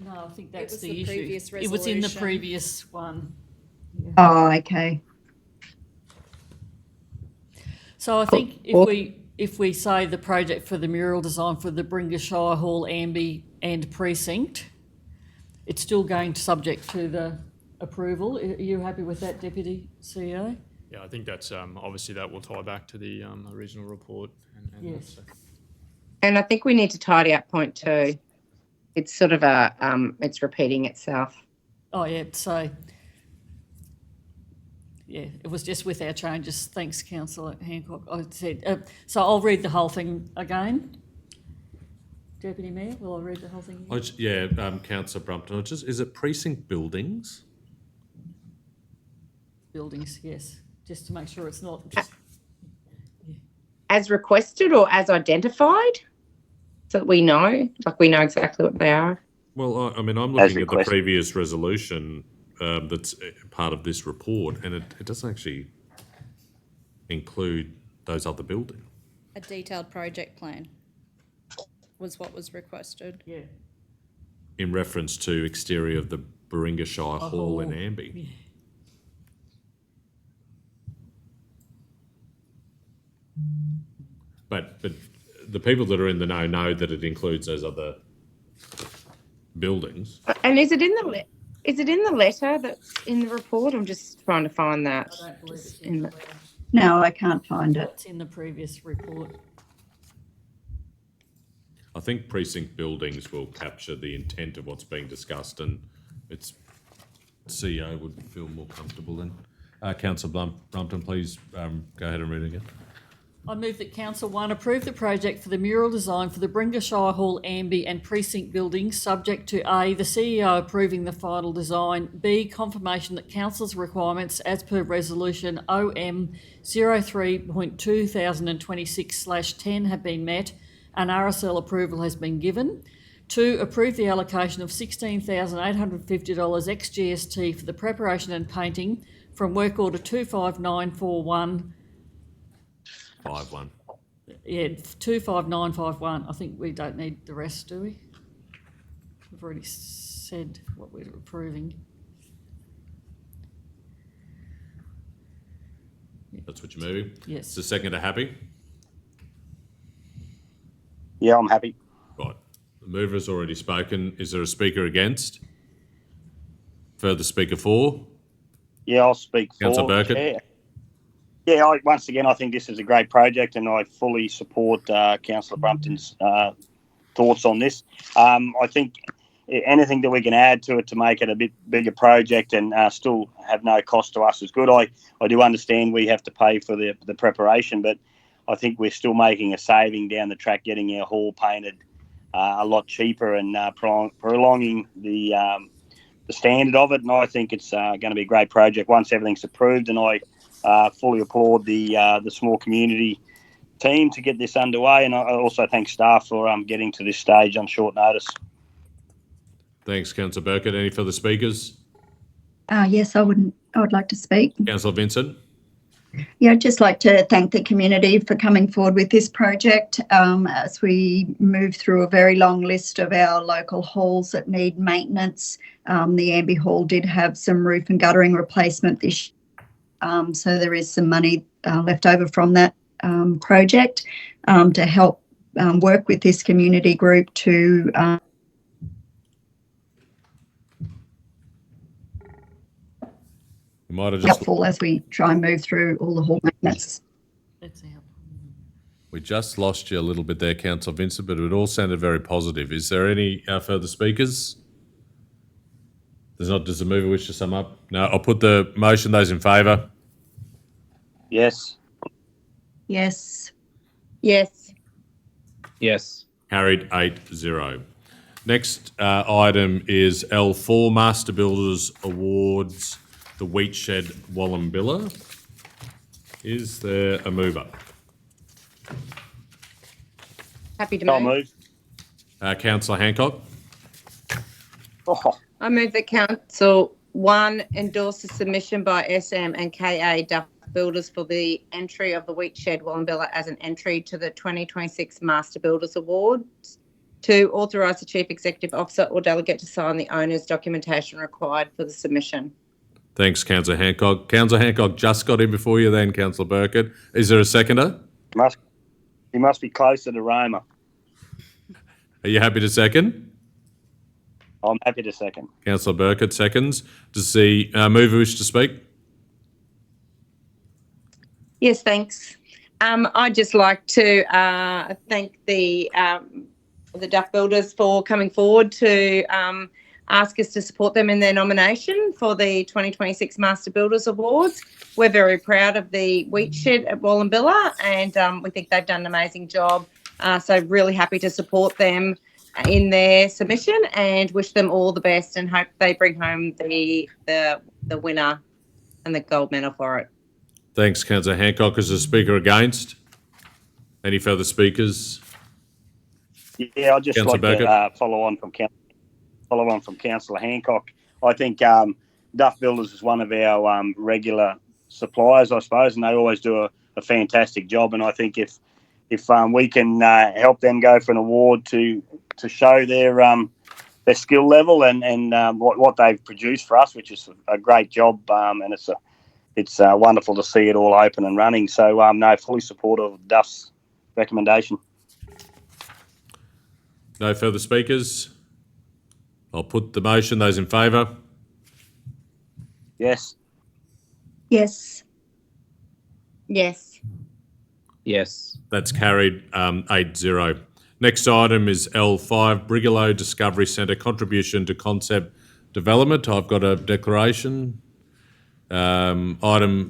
No, I think that's was the the issue. previous It was in the resolution. previous one. Oh, okay. So I think if we say the project for the mural design for the Shire Hall, Amby and Precinct, it's still going to subject to the approval. Are you happy with that, Deputy CEO? Yeah, I think that's obviously that will tie back to the original report. And Yes. that's, And I think we need to tidy up point 2. It's sort of it's repeating itself. Oh, yeah, so, yeah, it was just with our changes. Thanks, Councillor Hancock. I said, so I'll read the whole thing again. Deputy Mayor, will I read the whole thing again? Councillor Brumpton, is it precinct buildings? Buildings, yes, just to make sure it's not just, As requested or as identified? So that we know exactly what they are. Well, I'm looking at the requested. previous resolution that's part of this report, and it doesn't actually include those other buildings. A detailed project plan was what was requested. yeah. In reference to exterior of the Shire Hall in Amby. Yeah. But the people that are in the know that it includes those other buildings. And is it in the letter that's in the report? I'm just trying to find that. I don't believe it's Just in the No, I can't find it. It's in the previous report. I think precinct buildings will capture the intent of what's being discussed, and its CEO would feel more comfortable then. Councillor Brumpton, please go ahead and read it again. I move that Council 1 approve the project for the mural design for the Shire Hall, Amby and Precinct buildings, subject to A, the CEO approving the final design, B, confirmation that Council's requirements as per Resolution OM 03.2026/10 have been met and RSL approval has been given. 2, approve the allocation of $16,850 ex-GST for the preparation and painting from work order 25941. 5-1. Yeah, 25951. I think we don't need the rest, do we? We've already said what we're approving. That's what you're moving? Yes. Is the seconder happy? Yeah, I'm happy. Right. The mover has already spoken. Is there a speaker against? Further speaker for? Yeah, I'll speak for Councillor Burkett. Chair. Yeah, once again, I think this is a great project, and I fully support Councillor Brumpton's thoughts on this. I think anything that we can add to it to make it a bit bigger project and still have no cost to us is good. I do understand we have to pay for the preparation, but I think we're still making a saving down the track, getting our hall painted a lot cheaper and prolonging the standard of it. And I think it's going to be a great project once everything's approved, and I fully applaud the small community team to get this underway, and I also thank staff for getting to this stage on short notice. Thanks, Councillor Burkett. Any further speakers? Yes, I would like to speak. Councillor Vincent? Yeah, I'd just like to thank the community for coming forward with this project as we move through a very long list of our local halls that need maintenance. The Amby Hall did have some roof and guttering replacement this year, so there is some money left over from that project to help work with this community group to You might have just helpful as we try and move through all the hall maintenance. It's out. we just lost you a little bit there, Councillor Vincent, but it all sounded very positive. Is there any further speakers? There's not. Does the mover wish to sum up? No. I'll put the motion. Those in favour? Yes. Yes. Yes. Yes. Carried 8-0. Next item is L4 Master Builders Awards, the Wheatshed Wallumbilla. Is there a mover? Happy to I'll move. move. Councillor Hancock. Oh, I move that Council 1 endorses submission by SM and KA Duff Builders for the entry of the Wheatshed Wallumbilla as an entry to the 2026 Master Builders Awards. 2, authorise the Chief Executive Officer or delegate to sign the owner's documentation required for the submission. Thanks, Councillor Hancock. Councillor Hancock just got in before you then, Councillor Burkett. Is there a seconder? he must be closer to Roma. Are you happy to second? I'm happy to second. Councillor Burkett seconds. Does the mover wish to speak? Yes, thanks. I'd just like to thank the Duff Builders for coming forward to ask us to support them in their nomination for the 2026 Master Builders Awards. We're very proud of the Wheatshed at Wallumbilla, and we think they've done an amazing job. So really happy to support them in their submission and wish them all the best and hope they bring home the winner and the gold medal for it. Thanks, Councillor Hancock. Is the speaker against? Any further speakers? Yeah, I'd just Councillor like to Burkett. follow on from Councillor Hancock. I think Duff Builders is one of our regular suppliers, I suppose, and they always do a fantastic job. And I think if we can help them go for an award to show their skill level and what they've produced for us, which is a great job, and it's wonderful to see it all open and running. So no, fully supportive of Duff's recommendation. No further speakers? I'll put the motion. Those in favour? Yes. Yes. Yes. Yes. That's carried 8-0. Next item is L5, Brigalow Discovery Centre, contribution to concept development. I've got a declaration. Item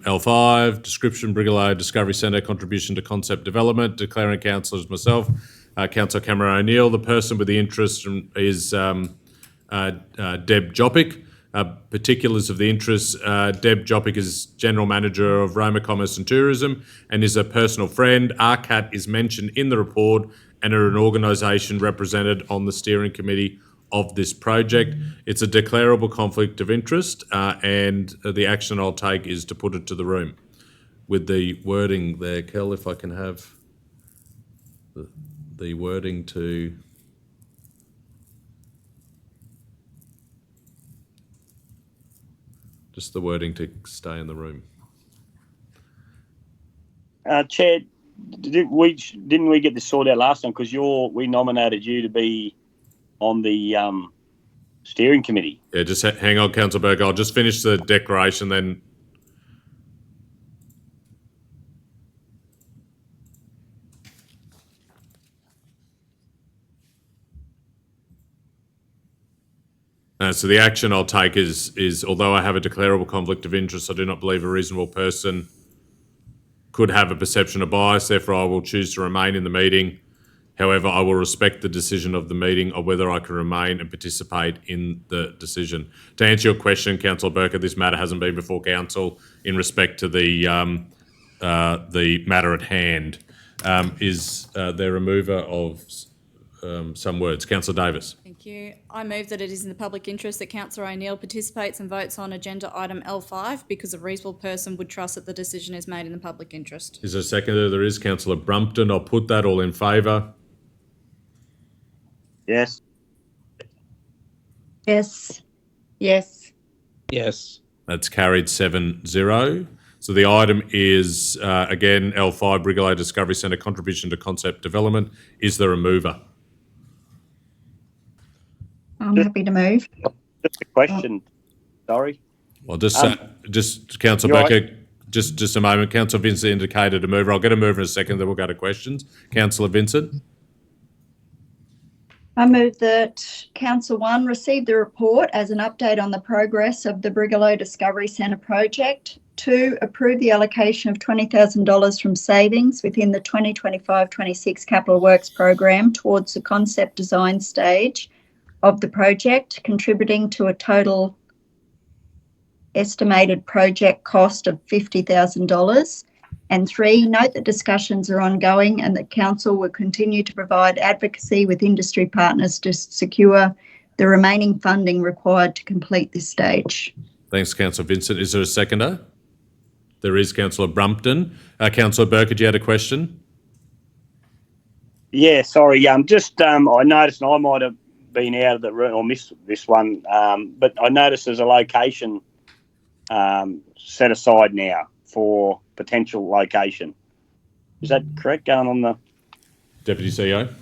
L5, description, Brigalow Discovery Centre, contribution to concept development. Declaring councillors myself, Councillor Cameron O'Neill. The person with the interest is Deb Jopic. Particulars of the interest, Deb Jopic is General Manager of Roma Commerce and Tourism and is a personal friend. RCAT is mentioned in the report and are an organisation represented on the steering committee of this project. It's a declarable conflict of interest, and the action I'll take is to put it to the room. With the wording there, Kel, if I can have the wording to... Just the wording to stay in the room. Chair, didn't we get this sorted out last time? Because we nominated you to be on the steering committee. Yeah, just hang on, Councillor Burke. I'll just finish the declaration then. So the action I'll take is although I have a declarable conflict of interest, I do not believe a reasonable person could have a perception of bias. Therefore, I will choose to remain in the meeting. However, I will respect the decision of the meeting of whether I can remain and participate in the decision. To answer your question, Councillor Burke, this matter hasn't been before Council in respect to the matter at hand. Is there a mover of some words? Councillor Davis. Thank you. I move that it is in the public interest that Councillor O'Neill participates and votes on agenda item L5 because a reasonable person would trust that the decision is made in the public interest. Is there a seconder? There is. Councillor Brumpton. I'll put that. All in favour? Yes. Yes. Yes. Yes. That's carried 7-0. So the item is, again, L5, Brigalow Discovery Centre, contribution to concept development. Is there a mover? I'm happy to move. Just a question. Sorry. Well, just Councillor You're Burkett, just a moment. Councillor Vincent indicated a mover. I'll get a mover in a second, then we'll go to questions. Councillor Vincent? I move that Council 1 receive the report as an update on the progress of the Brigalow Discovery Centre project. 2, approve the allocation of $20,000 from savings within the 2025-26 Capital Works program towards the concept design stage of the project, contributing to a total estimated project cost of $50,000. And 3, note that discussions are ongoing and that Council will continue to provide advocacy with industry partners to secure the remaining funding required to complete this stage. Thanks, Councillor Vincent. Is there a seconder? There is. Councillor Brumpton. Councillor Burkett, you had a question? Yeah, sorry. I noticed, and I might have been out of the room or missed this one, but I noticed there's a location set aside now for potential location. Is that correct, going on the... Deputy CEO?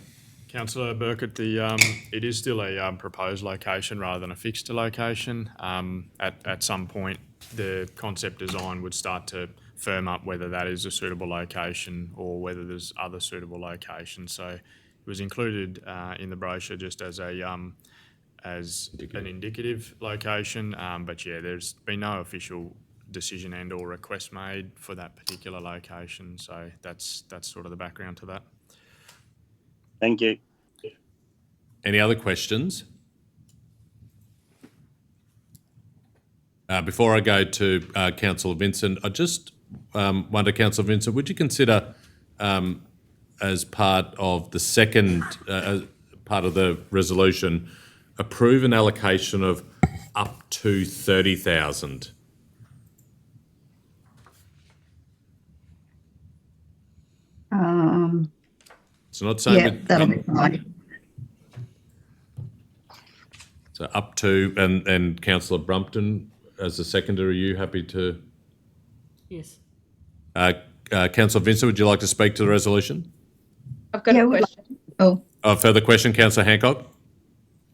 Councillor Burkett, it is still a proposed location rather than a fixed location. At some point, the concept design would start to firm up whether that is a suitable location or whether there's other suitable locations. So it was included in the brochure just as an indicative location. But yeah, there's been no official decision and or request made for that particular location. So that's sort of the background to that. Thank you. Any other questions? Before I go to Councillor Vincent, I just wonder, Councillor Vincent, would you consider as part of the second part of the resolution, approve an allocation of up to 30,000? So not saying Yeah, that'll be fine. So up to, and Councillor Brumpton as the seconder, are you happy to? Yes. Councillor Vincent, would you like to speak to the resolution? I've got a question. Further question, Councillor Hancock?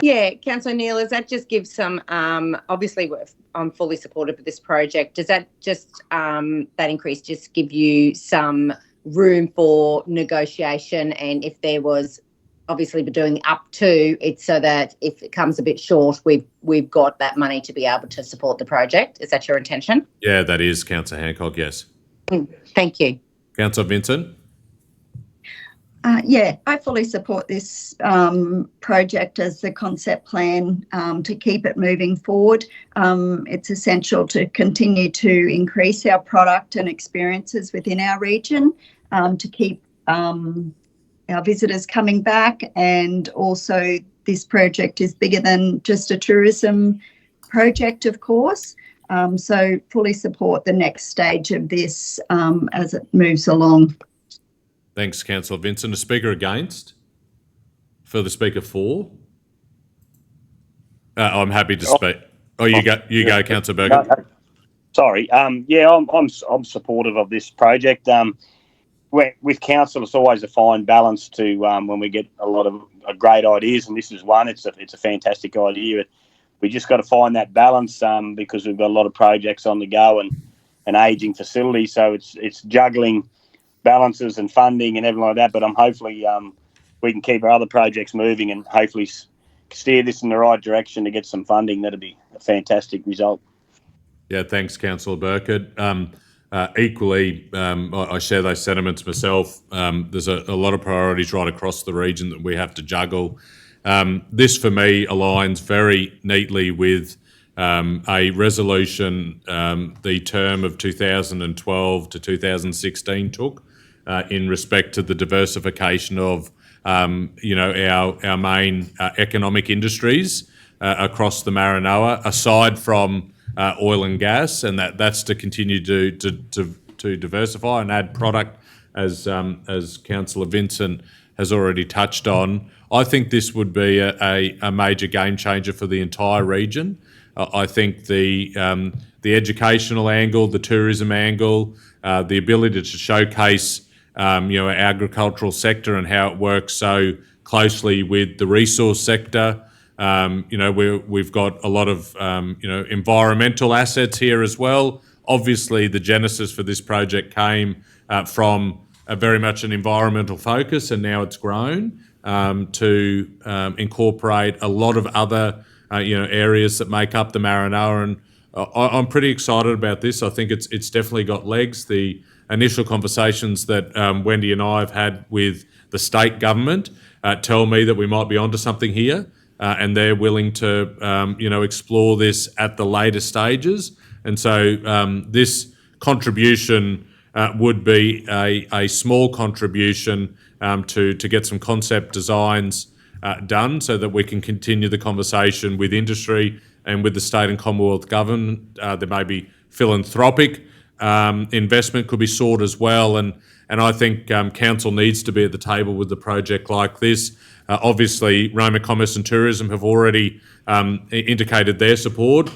Yeah, Councillor Neal, does that just give some, obviously I'm fully supportive of this project. Does that just, that increase just give you some room for negotiation? And if there was, obviously we're doing up to, it's so that if it comes a bit short, we've got that money to be able to support the project. Is that your intention? Yeah, that is, Councillor Hancock, yes. Thank you. Councillor Vincent? Yeah, I fully support this project as the concept plan to keep it moving forward. It's essential to continue to increase our product and experiences within our region to keep our visitors coming back, and also this project is bigger than just a tourism project, of course. So fully support the next stage of this as it moves along. Thanks, Councillor Vincent. A speaker against? Further speaker for? I'm happy to speak. Oh, you go, Councillor Burkett. No, sorry. Yeah, I'm supportive of this project. With council, it's always a fine balance to when we get a lot of great ideas, and this is one. It's a fantastic idea. But we just got to find that balance because we've got a lot of projects on the go and an ageing facility, so it's juggling balances and funding and everything like that. But I'm hopefully we can keep our other projects moving and hopefully steer this in the right direction to get some funding. That'd be a fantastic result. Yeah, thanks, Councillor Burkett. Equally, I share those sentiments myself. There's a lot of priorities right across the region that we have to juggle. This, for me, aligns very neatly with a resolution the term of 2012 to 2016 took in respect to the diversification of our main economic industries across the Maranoa, aside from oil and gas, and that's to continue to diversify and add product, as Councillor Vincent has already touched on. I think this would be a major game changer for the entire region. I think the the educational angle, the tourism angle, the ability to showcase our agricultural sector and how it works so closely with the resource sector. We've got a lot of environmental assets here as well. Obviously, the genesis for this project came from very much an environmental focus, and now it's grown to incorporate a lot of other areas that make up the Maranoa, and I'm pretty excited about this. I think it's definitely got legs. The initial conversations that Wendy and I have had with the state government tell me that we might be onto something here, and they're willing to explore this at the later stages. And so this contribution would be a small contribution to get some concept designs done so that we can continue the conversation with industry and with the state and Commonwealth government. There may be philanthropic investment could be sought as well, and I think council needs to be at the table with a project like this. Obviously, Roma Commerce and Tourism have already indicated their support,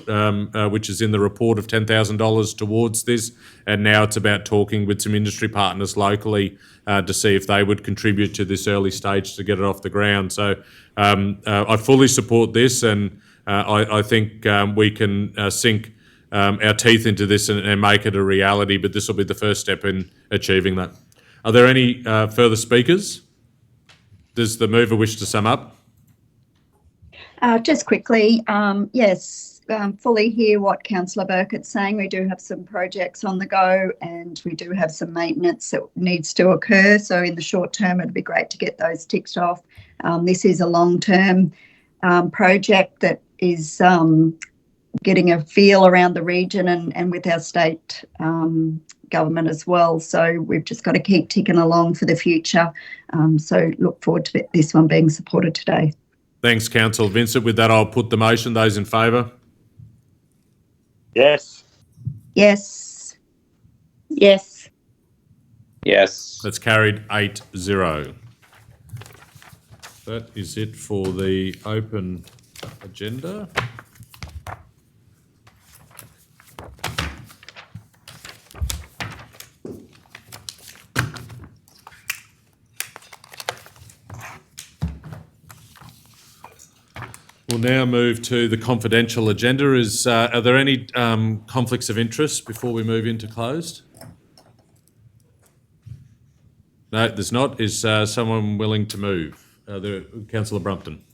which is in the report of $10,000 towards this, and now it's about talking with some industry partners locally to see if they would contribute to this early stage to get it off the ground. So I fully support this, and I think we can sink our teeth into this and make it a reality, but this will be the first step in achieving that. Are there any further speakers? Does the mover wish to sum up? Just quickly, yes, fully hear what Councillor Burkett's saying. We do have some projects on the go, and we do have some maintenance that needs to occur. So in the short term, it'd be great to get those ticked off. This is a long-term project that is getting a feel around the region and with our state government as well. So we've just got to keep ticking along for the future. So look forward to this one being supported today. Thanks, Councillor Vincent. With that, I'll put the motion. Those in favour? Yes. Yes. Yes. Yes. That's carried 8-0. That is it for the open agenda. We'll now move to the confidential agenda. Are there any conflicts of interest before we move into closed? No, there's not. Is someone willing to move? Councillor Brumpton.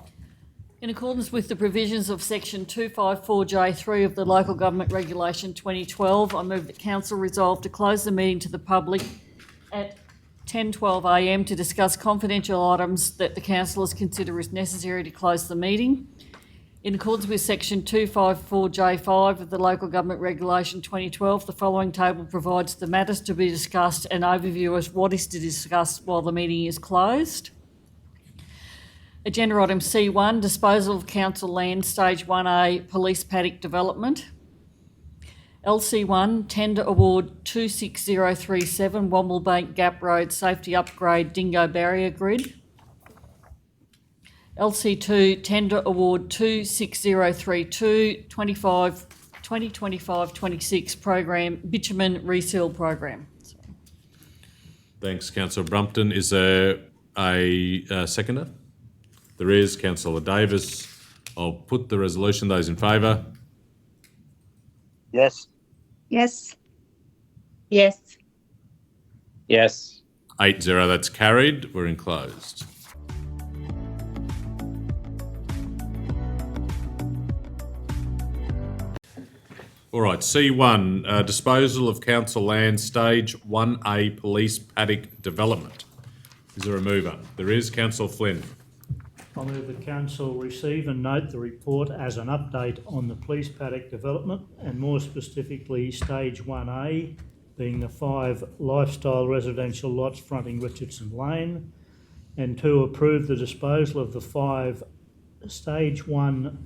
In accordance with the provisions of section 254J3 of the Local Government Regulation 2012, I move that Council resolve to close the meeting to the public at 10:12 a.m. to discuss confidential items that the councillors consider is necessary to close the meeting. In accordance with section 254J5 of the Local Government Regulation 2012, the following table provides the matters to be discussed and overview as what is to discuss while the meeting is closed. Agenda item C1, disposal of council land, stage 1A, police paddock development. LC1, tender award 26037, Womblebank Gap Road safety upgrade dingo barrier grid. LC2, tender award 26032, 2025-26 program, bitumen reseal program. Thanks, Councillor Brumpton. Is there a seconder? There is. Councillor Davis. I'll put the resolution. Those in favour? Yes. Yes. Yes. Yes. 8-0. That's carried. We're in closed. All right, C1, disposal of council land, stage 1A, police paddock development. Is there a mover? There is. Councillor Flynn. I move the council receive and note the report as an update on the police paddock development, and more specifically stage 1A, being the 5 lifestyle residential lots fronting Richardson Lane, and 2, approve the disposal of the 5 stage 1A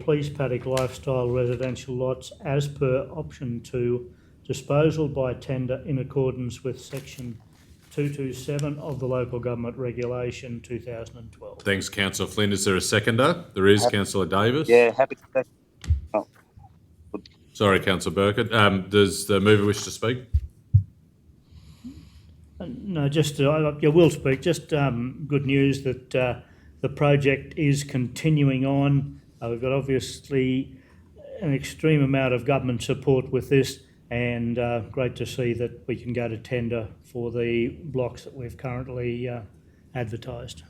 police paddock lifestyle residential lots as per option 2, disposal by tender in accordance with section 227 of the Local Government Regulation 2012. Thanks, Councillor Flynn. Is there a seconder? There is. Councillor Davis. Yeah, happy to. Sorry, Councillor Burkett. Does the mover wish to speak? No, just, I will speak. Just good news that the project is continuing on. We've got obviously an extreme amount of government support with this, and great to see that we can go to tender for the blocks that we've currently advertised.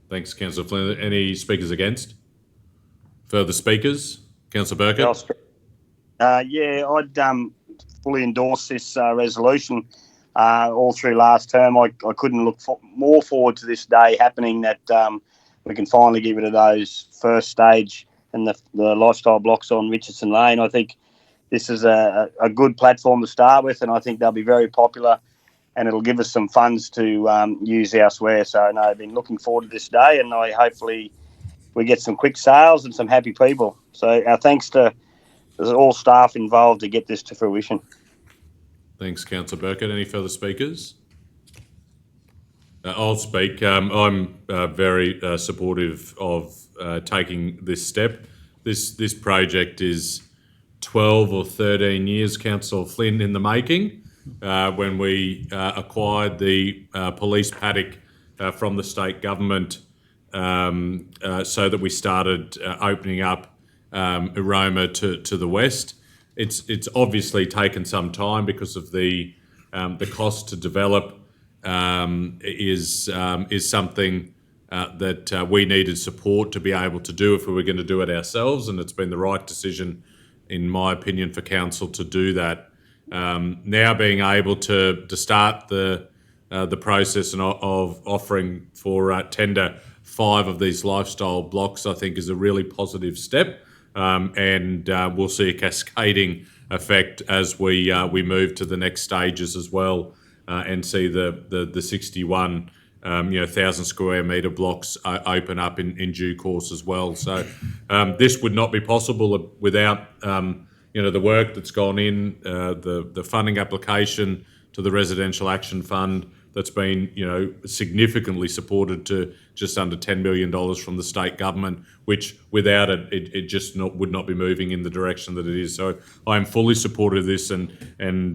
Thanks, Councillor Flynn. Any speakers against? Further speakers? Councillor Burkett? Yeah, I'd fully endorse this resolution. All through last term, I couldn't look more forward to this day happening, that we can finally give it to those first stage and the lifestyle blocks on Richardson Lane. I think this is a good platform to start with, and I think they'll be very popular, and it'll give us some funds to use elsewhere. So, no, I've been looking forward to this day, and hopefully we get some quick sales and some happy people. So our thanks to all staff involved to get this to fruition. Thanks, Councillor Burkett. Any further speakers? I'll speak. I'm very supportive of taking this step. This project is 12 or 13 years, Councillor Flynn, in the making. When we acquired the police paddock from the state government, so that we started opening up Roma to the west. It's obviously taken some time because of the cost to develop is something that we needed support to be able to do if we were going to do it ourselves, and it's been the right decision, in my opinion, for council to do that. Now being able to start the process of offering for tender 5 of these lifestyle blocks, I think, is a really positive step. And we'll see a cascading effect as we move to the next stages as well, and see the 61 1,000 square metre blocks open up in due course as well. So this would not be possible without the work that's gone in, the funding application to the Residential Action Fund that's been significantly supported to just under $10 million from the state government, which without it just would not be moving in the direction that it is. So I am fully supportive of this, and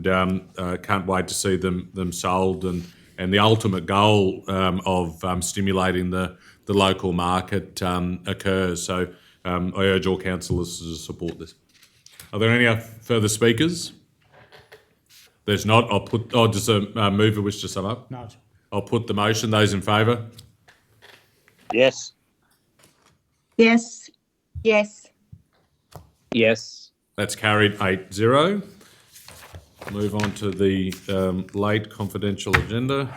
can't wait to see them sold, and the ultimate goal of stimulating the local market occurs. So I urge all councillors to support this. Are there any further speakers? There's not. I'll put. Does a mover wish to sum up? No. I'll put the motion. Those in favour? Yes. Yes. Yes. Yes. That's carried 8-0. Move on to the late confidential agenda.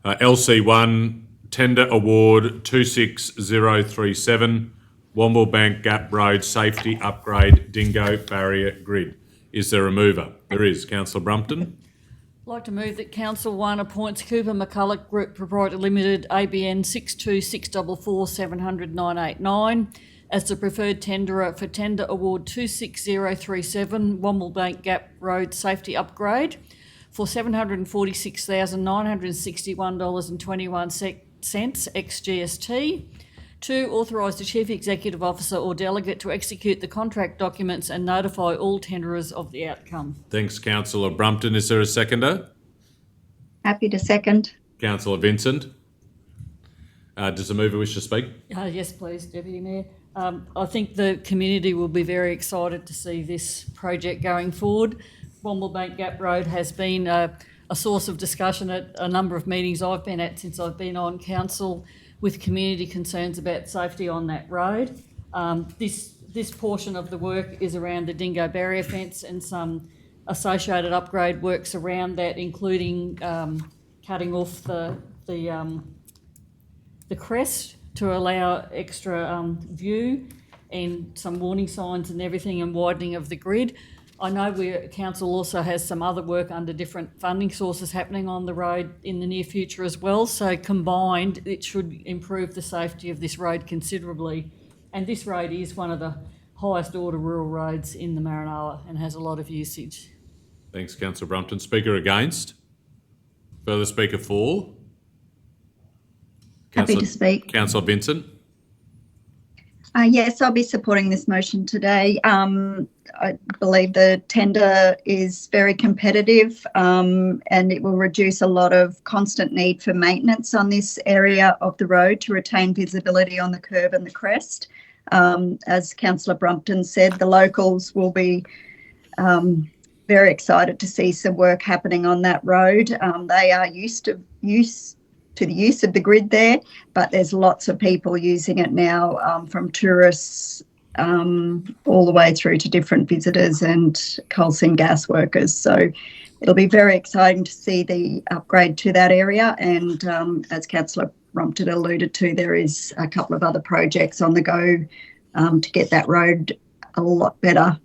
LC1 Tender Award 26037. Womblebank Gap Road Safety Upgrade Dingo Barrier Grid. Is there a mover? There is. Councillor Brumpton. I'd like to move that Council 1 appoints Cooper McCulloch Group Proprietary Limited, ABN 6264400989, as the preferred tenderer for Tender Award 26037 Womblebank Gap Road Safety Upgrade for $746,961.21 ex-GST. 2, authorise the Chief Executive Officer or delegate to execute the contract documents and notify all tenderers of the outcome. Thanks, Councillor Brumpton. Is there a seconder? Happy to second. Councillor Vincent. Does the mover wish to speak? Yes, please, Deputy Mayor. I think the community will be very excited to see this project going forward. Womblebank Gap Road has been a source of discussion at a number of meetings I've been at since I've been on council, with community concerns about safety on that road. This portion of the work is around the dingo barrier fence and some associated upgrade works around that, including cutting off the crest to allow extra view, and some warning signs and everything, and widening of the grid. I know council also has some other work under different funding sources happening on the road in the near future as well. So combined, it should improve the safety of this road considerably. And this road is one of the highest order rural roads in the Maranoa and has a lot of usage. Thanks, Councillor Brumpton. Speaker against? Further speaker for? Happy to speak. Councillor Vincent. Yes, I'll be supporting this motion today. I believe the tender is very competitive and it will reduce a lot of constant need for maintenance on this area of the road to retain visibility on the curve and the crest. As Councillor Brumpton said, the locals will be very excited to see some work happening on that road. They are used to the use of the grid there, but there's lots of people using it now, from tourists all the way through to different visitors and coal seam gas workers. So it'll be very exciting to see the upgrade to that area. And as Councillor Brumpton alluded to, there is a couple of other projects on the go to get that road a lot better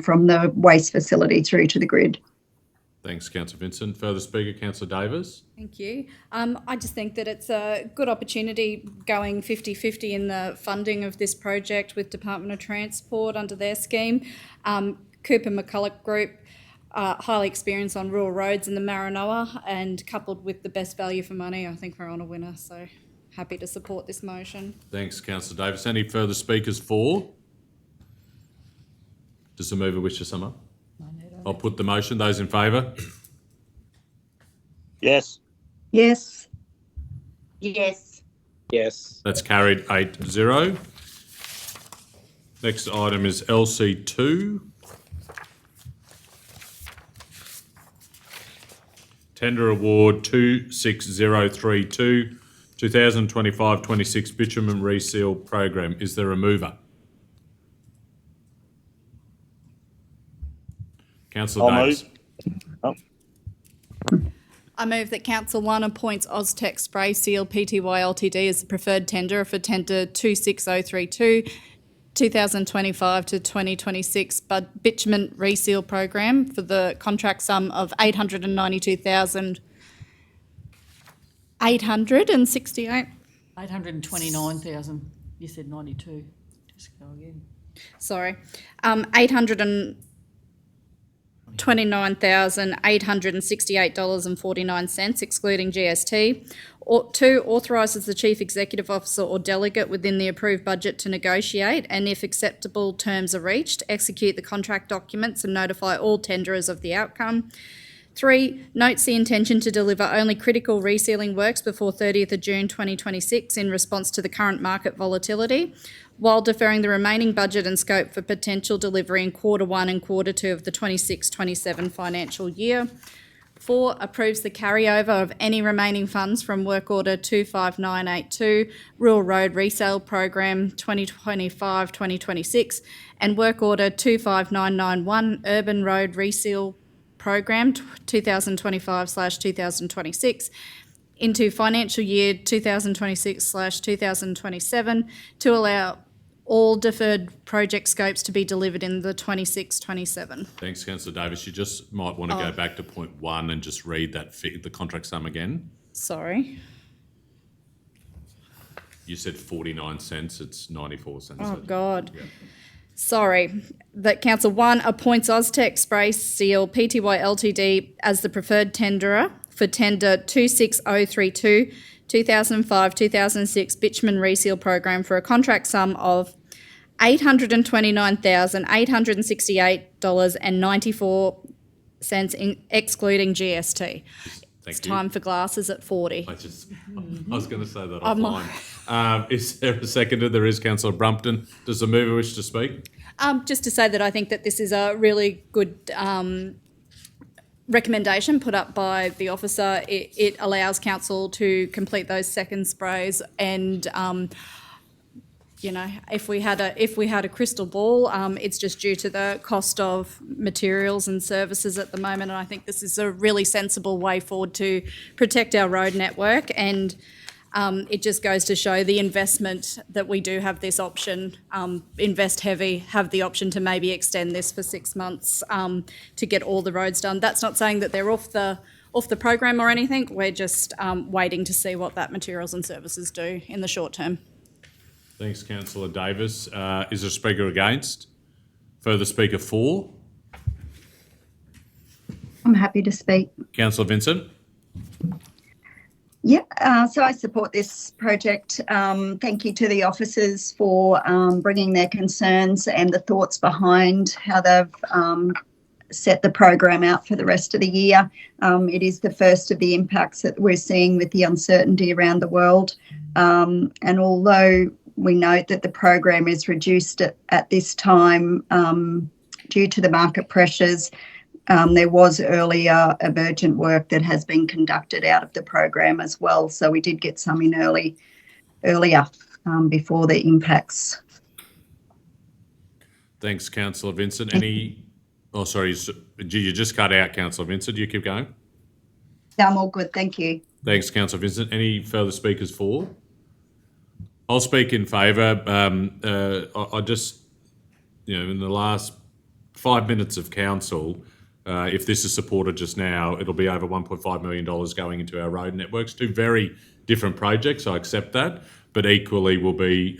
from the waste facility through to the grid. Thanks, Councillor Vincent. Further speaker, Councillor Davis. Thank you. I just think that it's a good opportunity going 50-50 in the funding of this project with Department of Transport under their scheme. Cooper McCulloch Group, highly experienced on rural roads in the Maranoa, and coupled with the best value for money, I think we're on a winner. So happy to support this motion. Thanks, Councillor Davis. Any further speakers for? Does the mover wish to sum up? I'll put the motion. Those in favour? Yes. Yes. Yes. Yes. That's carried 8-0. Next item is LC2. Tender Award 26032, 2025-26 Bitumen Reseal Program. Is there a mover? Councillor Davis. I move that Council 1 appoints Oztech Spray Seal Pty Ltd as the preferred tenderer for tender 26032, 2025 to 2026 bitumen reseal program for the contract sum of $892,868. 829,000. You said 92. Just go again. Sorry, $829,868.49, excluding GST. 2, authorises the Chief Executive Officer or delegate within the approved budget to negotiate and, if acceptable terms are reached, execute the contract documents and notify all tenderers of the outcome. 3, notes the intention to deliver only critical resealing works before 30th of June 2026 in response to the current market volatility, while deferring the remaining budget and scope for potential delivery in Q1 and Q2 of the 26-27 financial year. 4, approves the carryover of any remaining funds from Work Order 25982, Rural Road Resale Program 2025-2026, and Work Order 25991, Urban Road Reseal Program 2025/2026, into financial year 2026/2027 to allow all deferred project scopes to be delivered in the 26-27. Thanks, Councillor Davis. You just might want to go back to point 1 and just read that the contract sum again. Sorry. You said 49 cents. It's 94 cents. Oh, God. Yeah. Sorry. That Council 1 appoints Oztech Spray Seal Pty Ltd as the preferred tenderer for tender 26032, 2005-2006 bitumen reseal program for a contract sum of $829,868.94 excluding GST. It's time for glasses at 40. I was going to say that offline. Is there a seconder? There is. Councillor Brumpton. Does the mover wish to speak? Just to say that I think that this is a really good recommendation put up by the officer. It allows council to complete those second sprays, and you know, if we had a crystal ball, it's just due to the cost of materials and services at the moment, and I think this is a really sensible way forward to protect our road network, and it just goes to show the investment that we do have this option, invest heavy, have the option to maybe extend this for 6 months to get all the roads done. That's not saying that they're off the program or anything. We're just waiting to see what that materials and services do in the short term. Thanks, Councillor Davis. Is there a speaker against? Further speaker for? I'm happy to speak. Councillor Vincent. Yeah, so I support this project. Thank you to the officers for bringing their concerns and the thoughts behind how they've set the program out for the rest of the year. It is the first of the impacts that we're seeing with the uncertainty around the world. And although we note that the program is reduced at this time due to the market pressures, there was earlier emergent work that has been conducted out of the program as well. So we did get some in earlier before the impacts. Thanks, Councillor Vincent. Oh, sorry, you just cut out, Councillor Vincent. You keep going. No, I'm all good. Thank you. Thanks, Councillor Vincent. Any further speakers for? I'll speak in favour. I just, in the last 5 minutes of council, if this is supported just now, it'll be over $1.5 million going into our road networks. Two very different projects, I accept that, but equally will be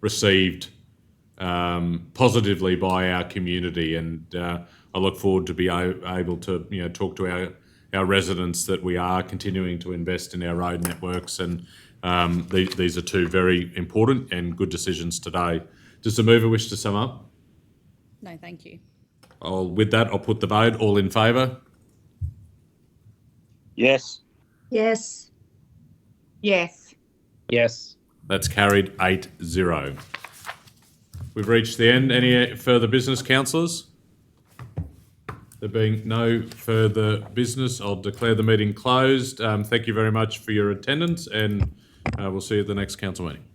received positively by our community. And I look forward to be able to talk to our residents that we are continuing to invest in our road networks. And these are two very important and good decisions today. Does the mover wish to sum up? No, thank you. With that, I'll put the vote. All in favour? Yes. Yes. Yes. Yes. That's carried 8-0. We've reached the end. Any further business, councillors? There being no further business, I'll declare the meeting closed. Thank you very much for your attendance, and we'll see you at the next council meeting.